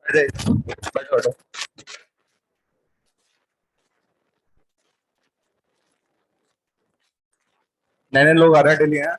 अरे बैठो बैठो। नए नए लोग आ रहे हैं डेली हैं।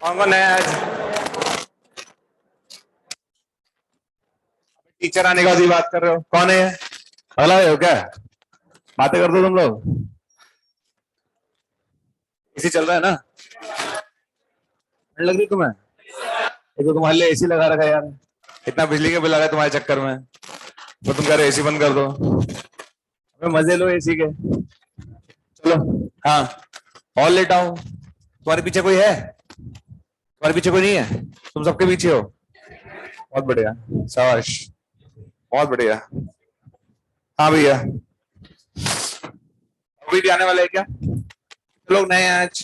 कौन कौन है आज? टीचर आने के बाद ही बात कर रहे हो? कौन है? अगला है हो क्या? बातें कर दो तुम लोग। एसी चल रहा है ना? ठंड लग रही तुम्हें? एक तो तुम्हारे लिए एसी लगा रखा है यार। इतना बिजली का बिल आ रहा है तुम्हारे चक्कर में, तो तुम कह रहे एसी बंद कर दो। अबे मजे लो एसी के। चलो। हाँ। और लेट आओ। तुम्हारे पीछे कोई है? तुम्हारे पीछे कोई नहीं है? तुम सबके पीछे हो? बहुत बढ़िया। शाबाश। बहुत बढ़िया। हाँ भैया। अभी भी आने वाले हैं क्या? कितने लोग नए हैं आज?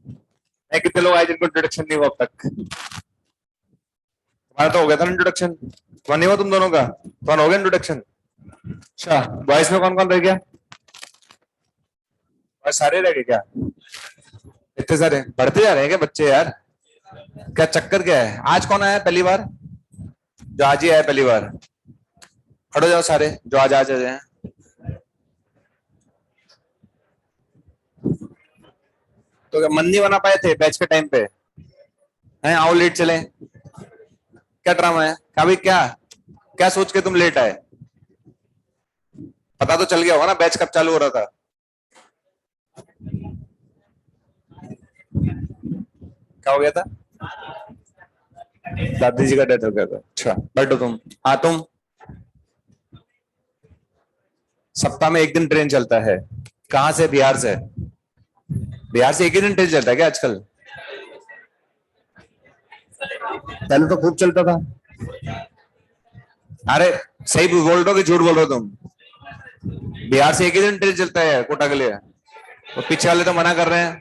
नए कितने लोग आए जिनको इंट्रोडक्शन नहीं हुआ अब तक? तुम्हारा तो हो गया था इंट्रोडक्शन, तुम्हारा नहीं हुआ तुम दोनों का? तुम्हारा हो गया इंट्रोडक्शन? अच्छा। बॉयज में कौन कौन रह गया? बॉयज सारे रह गए क्या? इतने सारे बढ़ते जा रहे हैं क्या बच्चे यार? क्या चक्कर क्या है? आज कौन आया पहली बार? जो आज ही आया पहली बार, खड़ो जाओ सारे जो आज आज आए हैं। तो क्या मन नहीं बना पाए थे बैच के टाइम पे? हैं आओ लेट चले। क्या ड्रामा है? क्या भाई क्या? क्या सोच के तुम लेट आए? पता तो चल गया होगा ना बैच कब चालू हो रहा था? क्या हो गया था? दादी जी का डेथ हो गया था। अच्छा बैठो तुम। हाँ तुम। सप्ताह में एक दिन ट्रेन चलता है। कहाँ से? बिहार से? बिहार से एक ही दिन ट्रेन चलता है क्या आजकल? पहले तो खूब चलता था। अरे सही बोल रहे हो कि झूठ बोल रहे हो तुम? बिहार से एक ही दिन ट्रेन चलता है कोटा के लिए। तो पीछे वाले तो मना कर रहे हैं।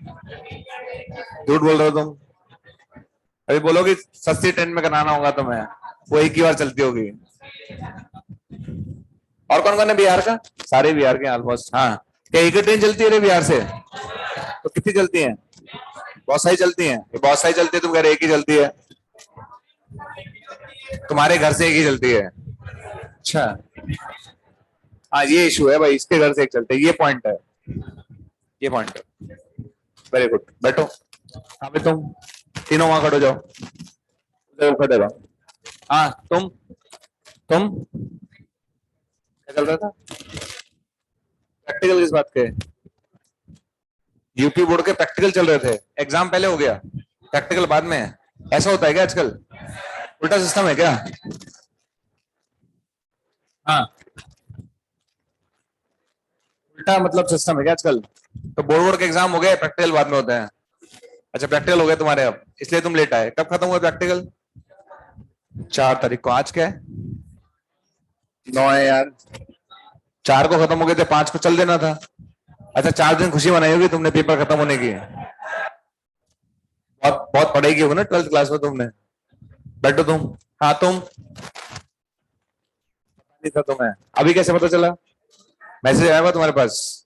झूठ बोल रहे हो तुम। अभी बोलो कि सस्ती ट्रेन में कराना होगा तुम्हें, वो एक ही बार चलती होगी। और कौन कौन है बिहार का? सारे बिहार के ऑलमोस्ट। हाँ। क्या एक ही ट्रेन चलती है रे बिहार से? तो कितनी चलती है? बहुत सारी चलती है। बहुत सारी चलती है, तुम कह रहे एक ही चलती है। तुम्हारे घर से एक ही चलती है? अच्छा। हाँ ये इशू है भाई, इसके घर से एक चलते है, ये पॉइंट है। ये पॉइंट है। वेरी गुड बैठो। हाँ भाई तुम तीनों वहां खड़ो जाओ। खड़े रहो। हाँ तुम क्या चल रहा था? प्रैक्टिकल किस बात के? यूपी बोर्ड के प्रैक्टिकल चल रहे थे। एग्जाम पहले हो गया, प्रैक्टिकल बाद में है? ऐसा होता है क्या आजकल? उल्टा सिस्टम है क्या? हाँ। उल्टा मतलब सिस्टम है क्या आजकल? तो बोर्ड बोर्ड के एग्जाम हो गए, प्रैक्टिकल बाद में होते हैं? अच्छा प्रैक्टिकल हो गए तुम्हारे अब, इसलिए तुम लेट आए। कब खत्म हुआ प्रैक्टिकल? 4 तारीख को। आज क्या है? 9 है यार। 4 को खत्म हो गए थे, 5 को चल देना था। अच्छा 4 दिन खुशी मनाई होगी तुमने पेपर खत्म होने की। बहुत बहुत पढ़ाई की होगी ना 12th क्लास में तुमने। बैठो तुम। हाँ तुम। नहीं था तुम्हें? अभी कैसे पता चला? मैसेज आया हुआ तुम्हारे पास?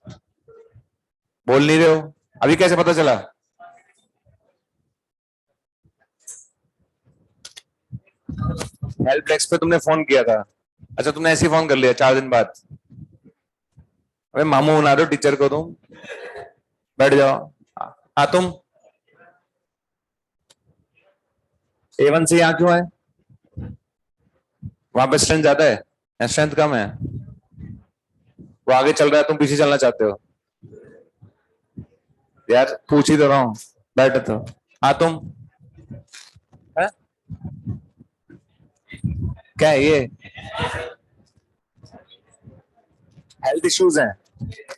बोल नहीं रहे हो? अभी कैसे पता चला? हेल्प डेस्क पे तुमने फोन किया था? अच्छा तुमने ऐसे ही फोन कर लिया 4 दिन बाद? अबे मामू बना रहे हो टीचर को तुम। बैठ जाओ। हाँ तुम A1 से यहाँ क्यों आए? वहां पे स्ट्रेंथ ज्यादा है या स्ट्रेंथ कम है? वो आगे चल रहा है, तुम पीछे चलना चाहते हो? यार पूछ ही तो रहा हूँ। बैठो तो। हाँ तुम है? क्या है ये? हेल्थ इश्यूज हैं?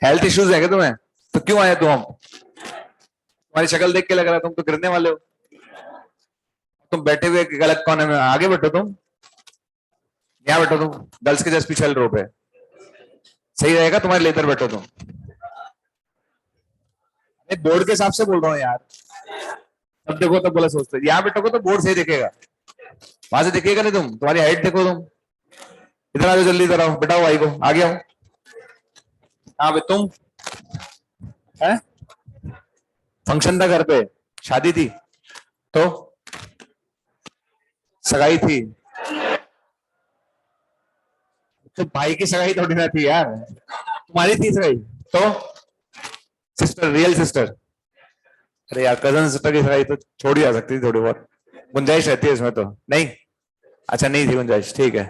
हेल्थ इश्यूज है क्या तुम्हें? तो क्यों आए तुम? तुम्हारी शक्ल देख के लग रहा है तुम तो गिरने वाले हो। तुम बैठे हुए गलत कोने में, आगे बैठो तुम। यहाँ बैठो तुम, गर्ल्स के जस्ट पीछे रो पे। सही रहेगा तुम्हारे लिए, इधर बैठो तुम। बोर्ड के हिसाब से बोल रहा हूँ यार। तब देखो तब बोला सोचते, यहाँ बैठोगे तो बोर्ड सही दिखेगा, वहां से दिखेगा नहीं। तुम तुम्हारी हाइट देखो तुम। इधर आ जाओ जल्दी, इधर आओ, बिठाओ भाई को, आगे आओ। हाँ भाई तुम है? फंक्शन था घर पे, शादी थी तो सगाई थी। तो भाई की सगाई थोड़ी ना थी यार, तुम्हारी थी सगाई तो। Sister, real sister. अरे यार कजन सिस्टर की सगाई तो छोड़ी जा सकती थी, थोड़ी बहुत गुंजाइश रहती है इसमें तो। नहीं? अच्छा नहीं थी गुंजाइश, ठीक है।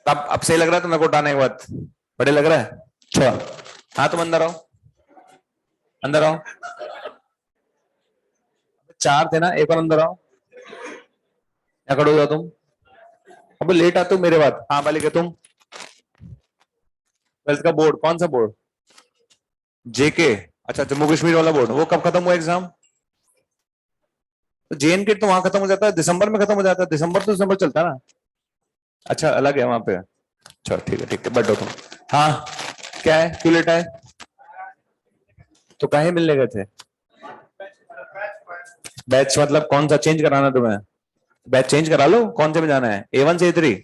तब अब सही लग रहा है तुम्हें को उठाने के बाद? बड़े लग रहा है? अच्छा हाँ तुम अंदर आओ, अंदर आओ। चार थे ना, एक और अंदर आओ। क्या खड़े हो जाओ तुम। अब लेट आते हो मेरे बाद। हाँ वाले के तुम। ट्वेल्थ का बोर्ड कौन सा बोर्ड? जेके? अच्छा जम्मू कश्मीर वाला बोर्ड। वो कब खत्म हुआ एग्जाम? तो JNK तो वहां खत्म हो जाता है, दिसंबर में खत्म हो जाता है। दिसंबर तो दिसंबर चलता है ना। अच्छा अलग है वहां पे। अच्छा ठीक है बैठो तुम। हाँ क्या है, क्यों लेट आए? तो काहे मिलने गए थे? बैच मतलब कौन सा चेंज कराना तुम्हें? बैच चेंज करा लो, कौन से में जाना है, A1 से A3?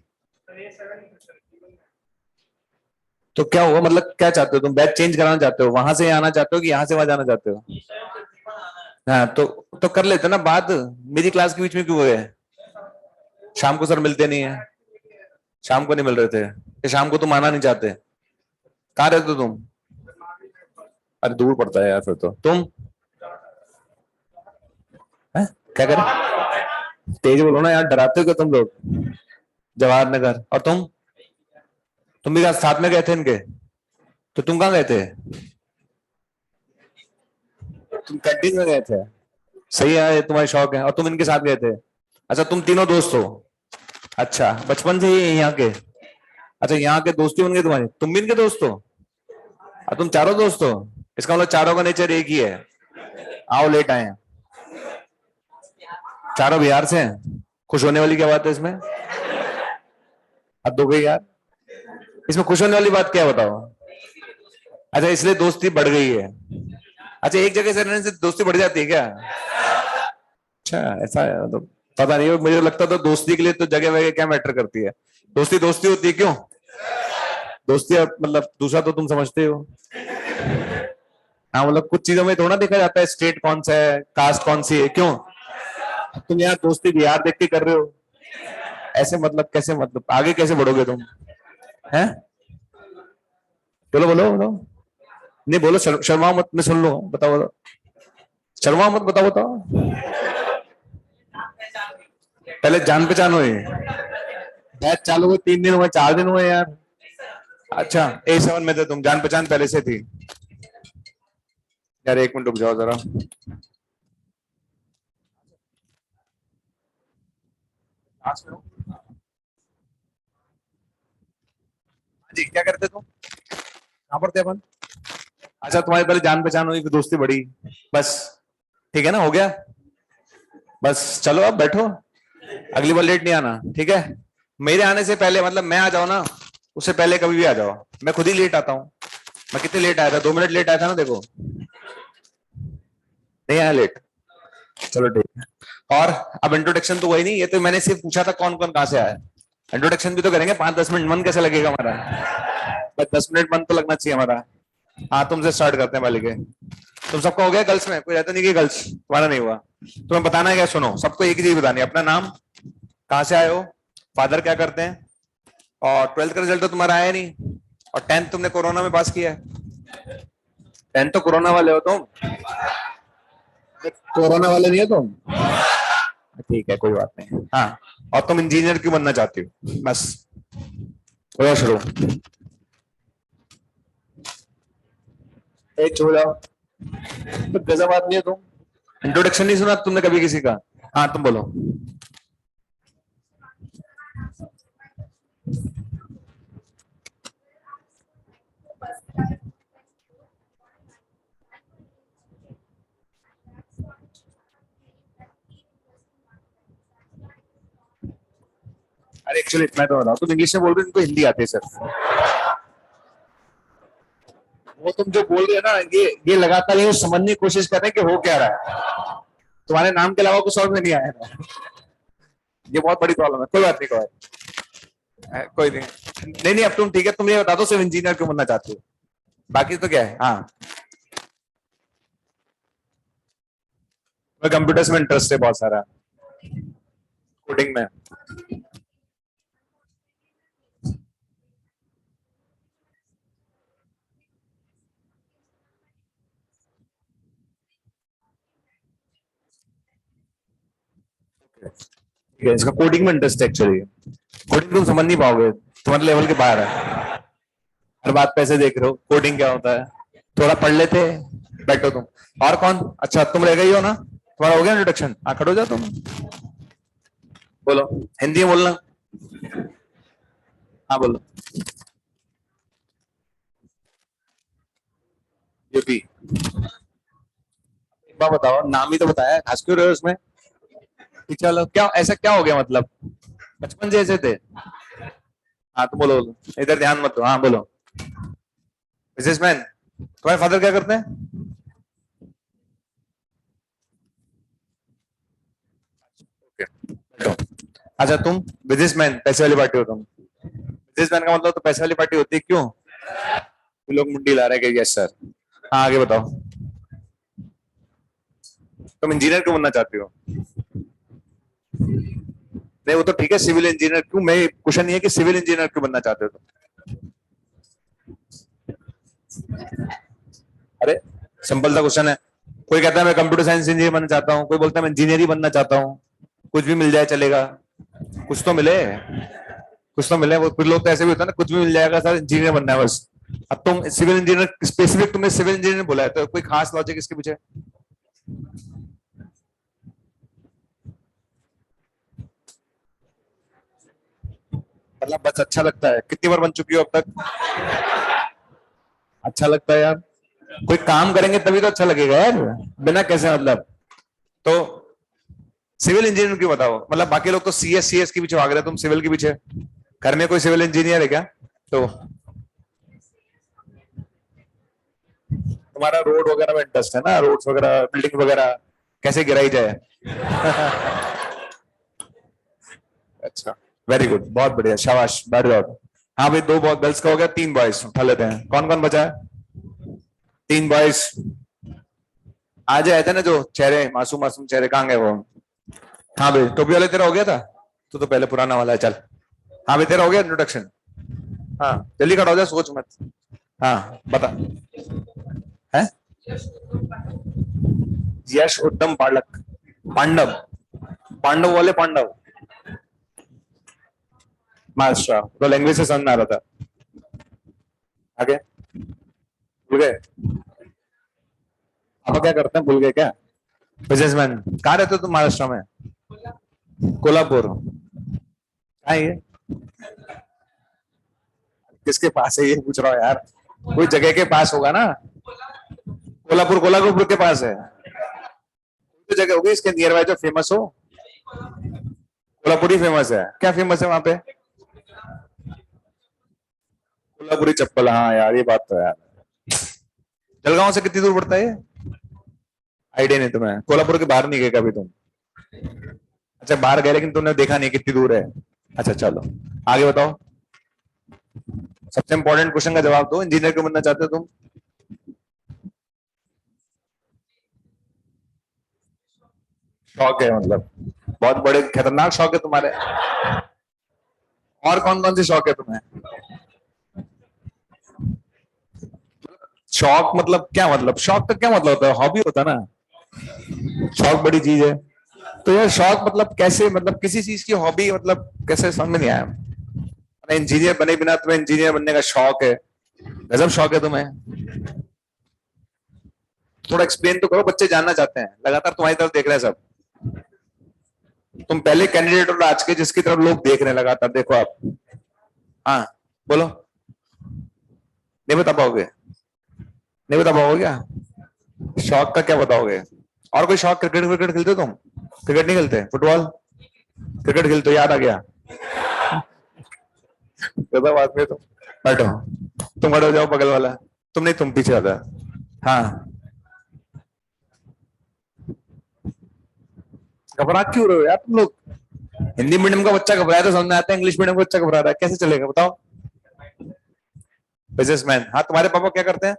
तो क्या हुआ, मतलब क्या चाहते हो तुम? बैच चेंज कराना चाहते हो, वहां से आना चाहते हो कि यहाँ से वहां जाना चाहते हो? हाँ तो कर लेते ना बात। मेरी क्लास के बीच में क्यों गए? शाम को सर मिलते नहीं है। शाम को नहीं मिल रहे थे कि शाम को तुम आना नहीं चाहते? कहाँ रहते हो तुम? अरे दूर पड़ता है यार फिर तो। तुम है? क्या करें? तेज बोलो ना यार, डराते हो क्या तुम लोग? जवाहर नगर। और तुम भी साथ में गए थे इनके? तो तुम कहाँ गए थे? तुम कैंटीन में गए थे? सही है, ये तुम्हारी शौक है। और तुम इनके साथ गए थे? अच्छा तुम तीनों दोस्त हो? अच्छा बचपन से ही यहाँ के? अच्छा यहाँ के दोस्ती बन गई तुम्हारी, तुम भी इनके दोस्त हो? और तुम चारों दोस्त हो? इसका मतलब चारों का नेचर एक ही है। आओ लेट आए हैं। चारों बिहार से हैं? खुश होने वाली क्या बात है इसमें? हद हो गई यार। इसमें खुश होने वाली बात क्या है बताओ? अच्छा इसलिए दोस्ती बढ़ गई है। अच्छा एक जगह से रहने से दोस्ती बढ़ जाती है क्या? अच्छा ऐसा है तो। पता नहीं, मुझे लगता था दोस्ती के लिए तो जगह वगैरह क्या मैटर करती है। दोस्ती दोस्ती होती है क्यों? दोस्ती मतलब दूसरा तो तुम समझते हो। हाँ मतलब कुछ चीजों में थोड़ा देखा जाता है स्टेट कौन सा है, कास्ट कौन सी है, क्यों? तुम यार दोस्ती बिहार देख के कर रहे हो। ऐसे मतलब कैसे, मतलब आगे कैसे बढ़ोगे तुम? हैं? बोलो बोलो बोलो। नहीं बोलो, शर्माओ मत, मैं सुन लो, बताओ बताओ। शर्माओ मत, बताओ बताओ। पहले जान पहचान हुई? बैच चालू हुए 3 दिन हुए, 4 दिन हुए यार। अच्छा A7 में थे तुम, जान पहचान पहले से थी? यार 1 मिनट रुक जाओ जरा। जी क्या करते तुम, कहाँ पढ़ते अपन? अच्छा तुम्हारी पहले जान पहचान हुई फिर दोस्ती बढ़ी, बस? ठीक है ना, हो गया। बस चलो अब बैठो, अगली बार लेट नहीं आना, ठीक है? मेरे आने से पहले, मतलब मैं आ जाऊँ ना, उससे पहले कभी भी आ जाओ। मैं खुद ही लेट आता हूँ। मैं कितने लेट आया था, 2 मिनट लेट आया था ना, देखो। नहीं आया लेट? चलो ठीक है। और अब इंट्रोडक्शन तो वही नहीं, ये तो मैंने सिर्फ पूछा था कौन कौन कहाँ से आया। इंट्रोडक्शन भी तो करेंगे, 5-10 मिनट मन कैसे लगेगा हमारा? बस 10 मिनट मन तो लगना चाहिए हमारा। हाँ तुमसे स्टार्ट करते हैं बालिके। तुम सबका हो गया गर्ल्स में? कोई रहता नहीं कि गर्ल्स तुम्हारा नहीं हुआ? तुम्हें बताना है क्या, सुनो, सबको एक ही चीज बतानी है, अपना नाम, कहाँ से आए हो, फादर क्या करते हैं, और ट्वेल्थ का रिजल्ट तो तुम्हारा आया नहीं, और 10th तुमने कोरोना में पास किया है। टेंथ तो कोरोना वाले हो तुम। कोरोना वाले नहीं है तुम। ठीक है कोई बात नहीं। हाँ, और तुम इंजीनियर क्यों बनना चाहती हो बस। हो शुरू। एक छो जाओ। तो गजब आदमी है तुम। इंट्रोडक्शन नहीं सुना तुमने कभी किसी का। हाँ तुम बोलो। अरे एक्चुअली मैं तो बताऊं, तुम इंग्लिश में बोल रहे हो, इनको हिंदी आती है सर। वो तुम जो बोल रहे हो ना, ये लगातार ये समझने की कोशिश कर रहे हैं कि हो क्या रहा है। तुम्हारे नाम के अलावा कुछ और में नहीं आया था। ये बहुत बड़ी प्रॉब्लम है। कोई बात नहीं, कोई नहीं। नहीं नहीं, अब तुम ठीक है, तुम ये बता दो सिर्फ इंजीनियर क्यों बनना चाहते हो। बाकी तो क्या है। हाँ, कंप्यूटर्स में इंटरेस्ट है बहुत सारा, कोडिंग में। ठीक है, इसका कोडिंग में इंटरेस्ट है एक्चुअली। कोडिंग तुम समझ नहीं पाओगे, तुम्हारे लेवल के बाहर है। हर बात पैसे देख रहे हो, कोडिंग क्या होता है। थोड़ा पढ़ लेते। बैठो तुम। और कौन। अच्छा तुम रह गई हो ना, तुम्हारा हो गया इंट्रोडक्शन। हाँ खड़ो जाओ तुम। बोलो, हिंदी में बोलना। हाँ बोलो। यूपी। एक बार बताओ, नाम ही तो बताया, हंस क्यों रहे हो उसमें। कि चलो क्या ऐसा क्या हो गया मतलब, बचपन से ऐसे थे। हाँ तो बोलो बोलो, इधर ध्यान मत दो। हाँ बोलो। बिजनेसमैन। तुम्हारे फादर क्या करते हैं। ओके बैठो। अच्छा तुम बिजनेसमैन, पैसे वाली पार्टी हो तुम। बिजनेसमैन का मतलब तो पैसे वाली पार्टी होती है, क्यों। तो लोग मुंडी ला रहे हैं कि यस सर। हाँ आगे बताओ। तुम इंजीनियर क्यों बनना चाहती हो। नहीं वो तो ठीक है, सिविल इंजीनियर क्यों, मैं क्वेश्चन ये है कि सिविल इंजीनियर क्यों बनना चाहते हो तुम। अरे सिंपल सा क्वेश्चन है। कोई कहता है मैं कंप्यूटर साइंस इंजीनियर बनना चाहता हूँ, कोई बोलता है मैं इंजीनियर ही बनना चाहता हूँ। कुछ भी मिल जाए चलेगा। कुछ तो मिले। कुछ तो मिले। वो कुछ लोग तो ऐसे भी होता है ना, कुछ भी मिल जाएगा सर, इंजीनियर बनना है बस। अब तुम सिविल इंजीनियर स्पेसिफिक, तुमने सिविल इंजीनियर बोला है तो कोई खास लॉजिक इसके पीछे। मतलब बस अच्छा लगता है। कितनी बार बन चुकी हो अब तक। अच्छा लगता है यार। कोई काम करेंगे तभी तो अच्छा लगेगा यार। बिना कैसे मतलब। तो सिविल इंजीनियर क्यों बताओ, मतलब बाकी लोग तो सीएस के पीछे भाग रहे हैं, तुम सिविल के पीछे। घर में कोई सिविल इंजीनियर है क्या। तो तुम्हारा रोड वगैरह में इंटरेस्ट है ना, रोड्स वगैरह बिल्डिंग वगैरह कैसे गिराई जाए। अच्छा वेरी गुड, बहुत बढ़िया, शाबाश बैठ जाओ। हाँ भाई, दो बहुत गर्ल्स का हो गया, तीन बॉयज उठा लेते हैं। कौन कौन बचा है। तीन बॉयज। आज आए थे ना जो चेहरे, मासूम मासूम चेहरे, कहाँ गए वो। हाँ भाई, टोपी वाले तेरा हो गया था। तो पहले पुराना वाला है, चल। हाँ भाई तेरा हो गया इंट्रोडक्शन। हाँ जल्दी खड़ा हो जा, सोच मत। हाँ बता। है। यश उत्तम पाठक। पांडव। पांडव वाले पांडव। महाराष्ट्र तो लैंग्वेज से समझ में आ रहा था। आगे। भूल गए। आप क्या करते हैं, भूल गए क्या। बिजनेसमैन। कहाँ रहते हो तुम महाराष्ट्र में। कोल्हापुर। कहाँ है ये। किसके पास है ये पूछ रहा हूँ यार। कोई जगह के पास होगा ना। कोल्हापुर कोल्हापुर के पास है। कोई तो जगह होगी इसके नियर बाय जो फेमस हो। कोल्हापुरी फेमस है, क्या फेमस है वहां पे। कोल्हापुरी चप्पल, हाँ यार ये बात तो है यार। जलगांव से कितनी दूर पड़ता है ये। आइडिया नहीं तुम्हें, कोल्हापुर के बाहर नहीं गए कभी तुम। अच्छा बाहर गए लेकिन तुमने देखा नहीं कितनी दूर है। अच्छा चलो आगे बताओ। सबसे इंपॉर्टेंट क्वेश्चन का जवाब दो, इंजीनियर क्यों बनना चाहते हो तुम। शौक है मतलब। बहुत बड़े खतरनाक शौक है तुम्हारे। और कौन कौन से शौक है तुम्हें। शौक मतलब क्या, मतलब शौक का क्या मतलब होता है, हॉबी होता है ना, शौक बड़ी चीज है। तो यार शौक मतलब कैसे, मतलब किसी चीज की हॉबी मतलब कैसे, समझ में नहीं आया। इंजीनियर बने बिना तुम्हें इंजीनियर बनने का शौक है, गजब शौक है तुम्हें। थोड़ा एक्सप्लेन तो करो, बच्चे जानना चाहते हैं, लगातार तुम्हारी तरफ देख रहे हैं सब। तुम पहले कैंडिडेट और आज के जिसकी तरफ लोग देख रहे हैं लगातार, देखो आप। हाँ बोलो। नहीं बता पाओगे? नहीं बता पाओगे क्या? शौक का क्या बताओगे? और कोई शौक? क्रिकेट क्रिकेट खेलते हो तुम? क्रिकेट नहीं खेलते? फुटबॉल? क्रिकेट खेलते हो, याद आ गया। गजब आदमी तुम। बैठो। तुम खड़े हो जाओ, बगल वाला। तुम नहीं, तुम पीछे आता। हाँ। घबरा क्यों रहे हो यार तुम लोग? हिंदी मीडियम का बच्चा घबराया तो समझ में आता है, इंग्लिश मीडियम का बच्चा घबरा रहा है, कैसे चलेगा बताओ? बिजनेसमैन? हाँ, तुम्हारे पापा क्या करते हैं?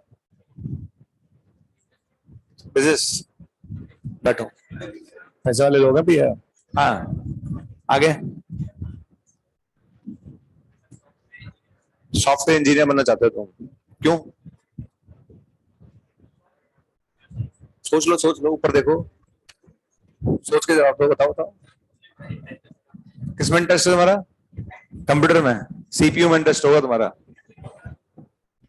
बिजनेस। बैठो। पैसे वाले लोग हैं भैया। हाँ। आगे। सॉफ्टवेयर इंजीनियर बनना चाहते हो तुम? क्यों? सोच लो, सोच लो, ऊपर देखो। सोच के जवाब दो, बताओ बताओ। किसमें इंटरेस्ट है तुम्हारा? कंप्यूटर में? सीपीयू में इंटरेस्ट होगा तुम्हारा?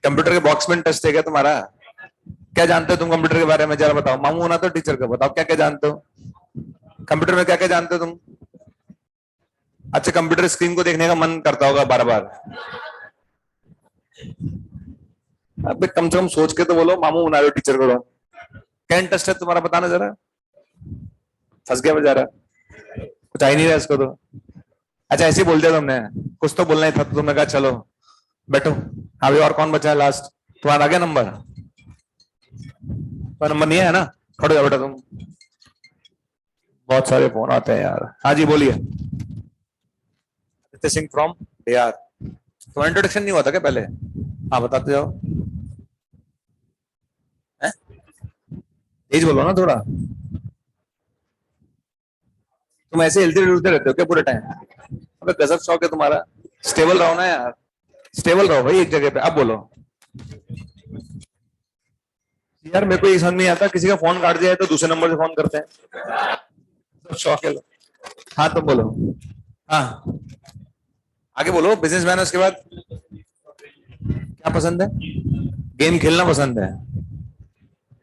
कंप्यूटर के बॉक्स में इंटरेस्ट है क्या तुम्हारा? क्या जानते हो तुम कंप्यूटर के बारे में, जरा बताओ। मामू होना तो टीचर का, बताओ क्या क्या जानते हो कंप्यूटर में, क्या क्या जानते हो तुम? अच्छा, कंप्यूटर स्क्रीन को देखने का मन करता होगा बार बार। अब कम से कम सोच के तो बोलो, मामू बना रहे हो टीचर को। क्या इंटरेस्ट है तुम्हारा, बताना जरा। फंस गया बेचारा, कुछ आ ही नहीं रहा इसको तो। अच्छा, ऐसे ही बोल दिया तुमने, कुछ तो बोलना ही था तो तुमने कहा चलो बैठो। अभी और कौन बचा है लास्ट? तुम्हारा आ गया नंबर? तो नंबर नहीं है ना? खड़ो जाओ बेटा तुम। बहुत सारे फोन आते हैं यार। हाँ जी बोलिए। नित्य सिंह फ्रॉम यार। तुम्हारा इंट्रोडक्शन नहीं हुआ था क्या पहले? हाँ बताते जाओ। हैं? तेज बोलो ना थोड़ा। तुम ऐसे हिलते डुलते रहते हो क्या पूरे टाइम? अबे गजब शौक है तुम्हारा। स्टेबल रहो ना यार, स्टेबल रहो भाई एक जगह पे। अब बोलो। यार मेरे को ये समझ नहीं आता, किसी का फोन काट दिया है तो दूसरे नंबर से फोन करते हैं। शौक है। हाँ तुम बोलो। हाँ आगे बोलो। बिजनेसमैन है, उसके बाद क्या पसंद है? गेम खेलना पसंद है?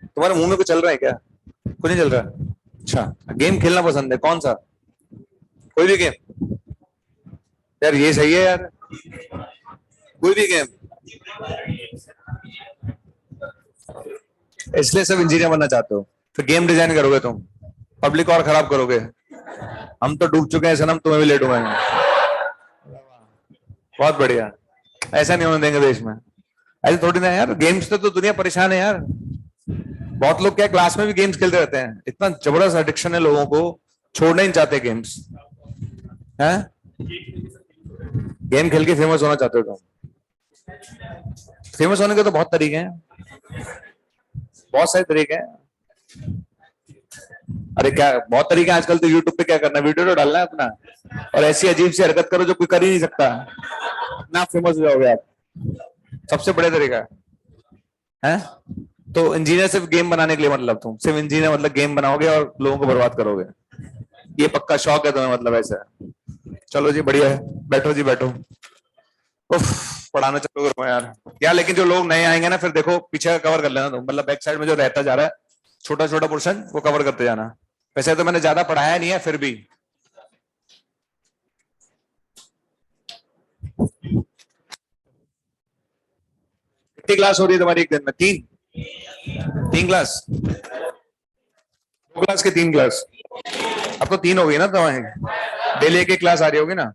तुम्हारे मुंह में कुछ चल रहा है क्या? कुछ नहीं चल रहा? अच्छा, गेम खेलना पसंद है, कौन सा? कोई भी गेम? यार ये सही है यार, कोई भी गेम। इसलिए सब इंजीनियर बनना चाहते हो? फिर गेम डिजाइन करोगे तुम, पब्लिक और खराब करोगे। हम तो डूब चुके हैं सनम, तुम्हें भी ले डूबेंगे। बहुत बढ़िया। ऐसा नहीं होने देंगे देश में। ऐसे थोड़ी ना यार, गेम्स से तो दुनिया परेशान है यार। बहुत लोग क्या क्लास में भी गेम्स खेलते रहते हैं, इतना जबरदस्त एडिक्शन है लोगों को, छोड़ना ही नहीं चाहते गेम्स। हैं? गेम खेल के फेमस होना चाहते हो तुम? फेमस होने के तो बहुत तरीके हैं, बहुत सारे तरीके हैं। अरे क्या बहुत तरीके हैं, आजकल तो यूट्यूब पे क्या करना है, वीडियो तो डालना है अपना, और ऐसी अजीब सी हरकत करो जो कोई कर ही नहीं सकता, ना फेमस हो जाओगे आप। सबसे बड़े तरीका है। तो इंजीनियर सिर्फ गेम बनाने के लिए, मतलब तुम सिर्फ इंजीनियर मतलब गेम बनाओगे और लोगों को बर्बाद करोगे, ये पक्का शौक है तुम्हें, मतलब ऐसा है? चलो जी बढ़िया है, बैठो जी बैठो। उफ, पढ़ाना चलो करो यार। यार लेकिन जो लोग नए आएंगे ना, फिर देखो पीछे कवर कर लेना तुम, मतलब बैक साइड में जो रहता जा रहा है छोटा छोटा पोर्शन, वो कवर करते जाना। वैसे तो मैंने ज्यादा पढ़ाया नहीं है, फिर भी। कितनी क्लास हो रही है तुम्हारी एक दिन में? तीन? तीन क्लास? दो क्लास के तीन क्लास? अब तो तीन हो गई ना तुम्हारी, डेली एक एक क्लास आ रही होगी ना।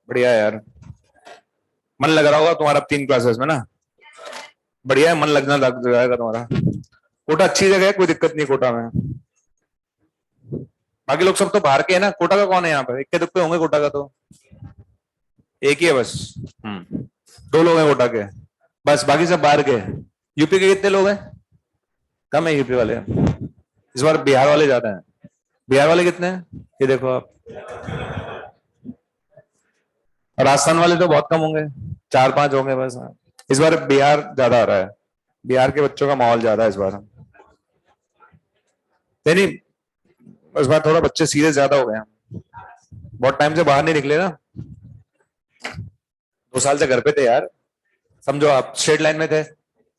बढ़िया है यार, मन लग रहा होगा तुम्हारा अब तीन क्लासेस में ना। बढ़िया है, मन लगना लग जाएगा तुम्हारा। कोटा अच्छी जगह है, कोई दिक्कत नहीं कोटा में। बाकी लोग सब तो बाहर के है ना, कोटा का कौन है यहाँ पे? इक्के दुक्के होंगे कोटा का तो। एक ही है बस। हम्म। दो लोग हैं कोटा के बस, बाकी सब बाहर के। यूपी के कितने लोग हैं? कम है यूपी वाले। इस बार बिहार वाले ज्यादा हैं। बिहार वाले कितने हैं ये देखो आप। और राजस्थान वाले तो बहुत कम होंगे, चार पांच होंगे बस। इस बार बिहार ज्यादा आ रहा है। बिहार के बच्चों का माहौल ज्यादा है इस बार। नहीं, इस बार थोड़ा बच्चे सीरियस ज्यादा हो गए हैं। बहुत टाइम से बाहर नहीं निकले ना, 2 साल से घर पे थे यार। समझो आप स्ट्रेट लाइन में थे।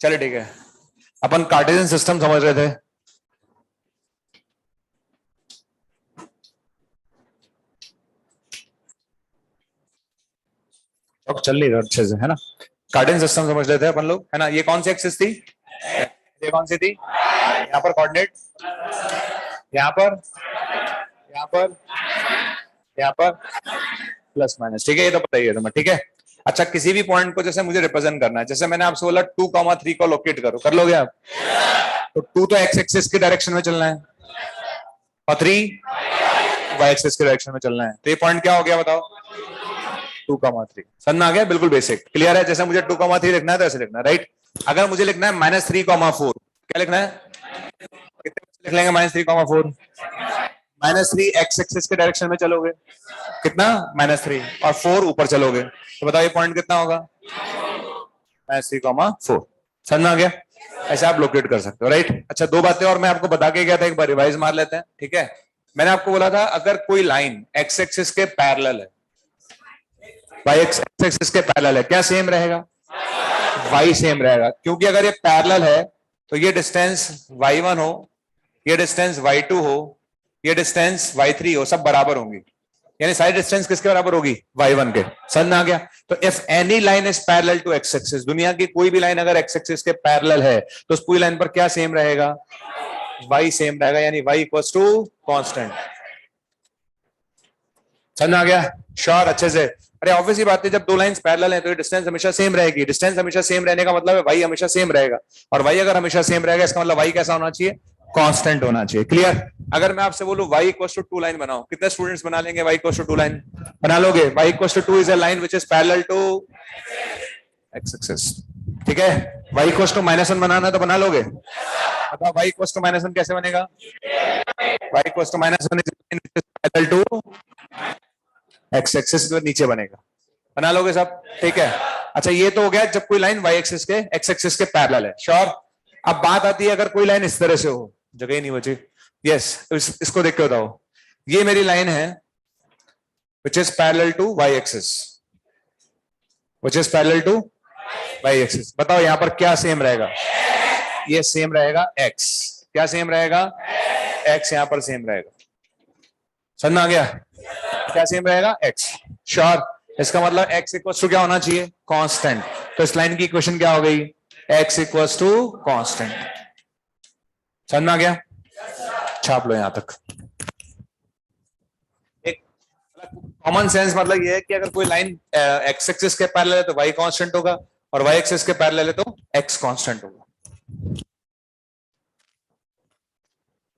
चले ठीक है, अपन कार्टेशियन सिस्टम समझ रहे थे। अब चल नहीं रहा अच्छे से, है ना। कार्टेशियन सिस्टम समझ रहे थे अपन लोग, है ना। ये कौन सी एक्सिस थी, ये कौन सी थी, यहाँ पर कोऑर्डिनेट, यहाँ पर, यहाँ पर, यहाँ पर प्लस माइनस, ठीक है। ये तो बताइए तुम्हें, ठीक है। अच्छा, किसी भी पॉइंट को जैसे मुझे रिप्रेजेंट करना है, जैसे मैंने आपसे बोला 2,3 को लोकेट करो, कर लोगे आप। तो 2 तो एक्स एक्सिस की डायरेक्शन में चलना है और 3 वाई एक्सिस की डायरेक्शन में चलना है। तो ये पॉइंट क्या हो गया बताओ, 2,3। समझ में आ गया, बिल्कुल बेसिक क्लियर है। जैसे मुझे 2,3 लिखना है तो ऐसे लिखना है, राइट। अगर मुझे लिखना है -3,4, क्या लिखना है, कितने लिख लेंगे -3,4, -3 एक्स एक्सिस के डायरेक्शन में चलोगे, कितना, -3, और 4 ऊपर चलोगे, तो बताओ ये पॉइंट कितना होगा, -3,4। समझ में आ गया। ऐसे आप लोकेट कर सकते हो, राइट। अच्छा, 2 बातें और मैं आपको बता के गया था, एक बार रिवाइज मार लेते हैं, ठीक है। मैंने आपको बोला था अगर कोई लाइन एक्स एक्सिस के पैरेलल है, वाई एक्सिस के पैरेलल है, क्या सेम रहेगा, वाई सेम रहेगा। क्योंकि अगर ये पैरेलल है तो ये डिस्टेंस y1 हो, ये डिस्टेंस y2 हो, ये डिस्टेंस y3 हो, सब बराबर होंगी। यानी सारी डिस्टेंस किसके बराबर होगी, y1 के। समझ में आ गया। तो if any line is parallel to x axis, दुनिया की कोई भी लाइन अगर एक्स एक्सिस के पैरेलल है तो उस पूरी लाइन पर क्या सेम रहेगा, y सेम रहेगा, यानी y इक्वल्स टू कांस्टेंट। समझ में आ गया, श्योर, अच्छे से। अरे ऑब्वियस ही बात है, जब 2 लाइंस पैरेलल हैं तो डिस्टेंस हमेशा सेम रहेगी। डिस्टेंस हमेशा सेम रहने का मतलब है y हमेशा सेम रहेगा, और y अगर हमेशा सेम रहेगा इसका मतलब y कैसा होना चाहिए, कांस्टेंट होना चाहिए। क्लियर। अगर मैं आपसे बोलूं y इक्वल्स टू 2 लाइन बनाओ, कितने स्टूडेंट्स बना लेंगे y इक्वल्स टू 2 लाइन, बना लोगे। y equals to 2 is a line which is parallel to x axis, ठीक है। y इक्वल्स टू -1 बनाना है तो बना लोगे। बताओ y इक्वल्स टू -1 कैसे बनेगा, y equals to -1 is parallel to x axis, तो नीचे बनेगा, बना लोगे सब, ठीक है। अच्छा, ये तो हो गया जब कोई लाइन वाई एक्सिस के एक्स एक्सिस के पैरेलल है, श्योर। अब बात आती है अगर कोई लाइन इस तरह से हो, जगह ही नहीं बची, यस, तो इसको देख के बताओ, ये मेरी लाइन है which is parallel to y axis, which is parallel to y axis. बताओ यहां पर क्या सेम रहेगा, ये सेम रहेगा एक्स, क्या सेम रहेगा, एक्स यहां पर सेम रहेगा। समझ में आ गया, क्या सेम रहेगा, एक्स, श्योर। इसका मतलब x इक्वल्स टू क्या होना चाहिए, कांस्टेंट। तो इस लाइन की इक्वेशन क्या हो गई, x इक्वल्स टू कांस्टेंट। समझ में आ गया, छाप लो यहां तक। एक कॉमन सेंस मतलब ये है कि अगर कोई लाइन x एक्सिस के पैरेलल है तो y कांस्टेंट होगा, और y एक्सिस के पैरेलल है तो x कांस्टेंट होगा।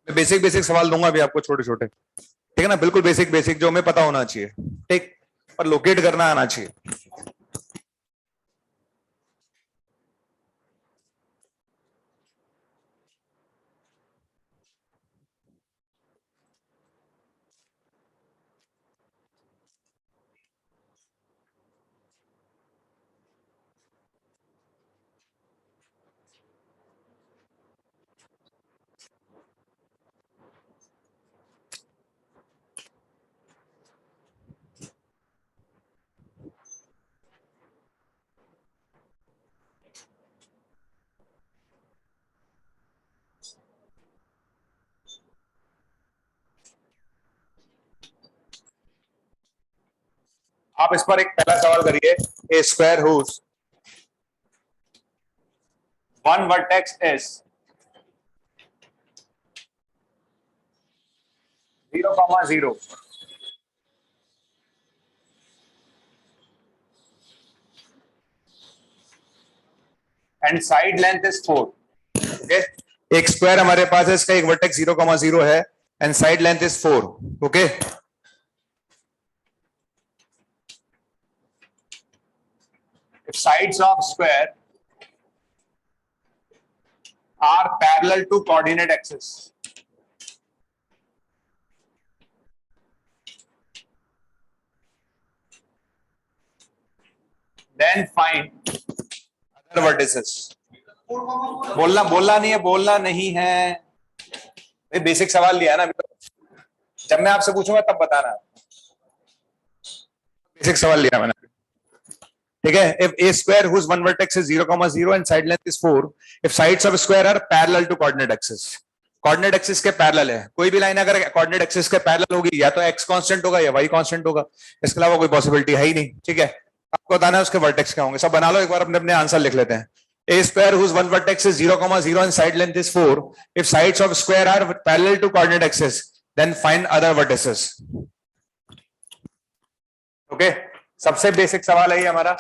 मैं बेसिक बेसिक सवाल दूंगा अभी आपको, छोटे छोटे, ठीक है ना, बिल्कुल बेसिक बेसिक जो हमें पता होना चाहिए, ठीक, पर लोकेट करना आना चाहिए। आप इस पर एक पहला सवाल करिए, a square whose one vertex is 0,0 and side length is 4, okay. एक स्क्वायर हमारे पास है, इसका एक वर्टेक्स 0,0 है and side length is 4, okay. If sides of square are parallel to coordinate axis, then find other vertices. बोलना बोलना नहीं है, बोलना नहीं है। बेसिक सवाल लिया है ना अभी तो। जब मैं आपसे पूछूंगा तब बताना। बेसिक सवाल लिया मैंने। ठीक है। If a square whose one vertex is 0,0 and side length is 4, if sides of square are parallel to coordinate axis. Coordinate axis के पैरेलल है, कोई भी लाइन अगर कोऑर्डिनेट एक्सिस के पैरेलल होगी या तो एक्स कांस्टेंट होगा या वाई कांस्टेंट होगा, इसके अलावा कोई पॉसिबिलिटी है ही नहीं। ठीक है, आपको बताना है उसके वर्टेक्स क्या होंगे। सब बना लो एक बार, अपने अपने आंसर लिख लेते हैं। A square whose one vertex is 0,0 and side length is 4, if sides of square are parallel to coordinate axis then find other vertices. Okay, सबसे बेसिक सवाल है ये हमारा।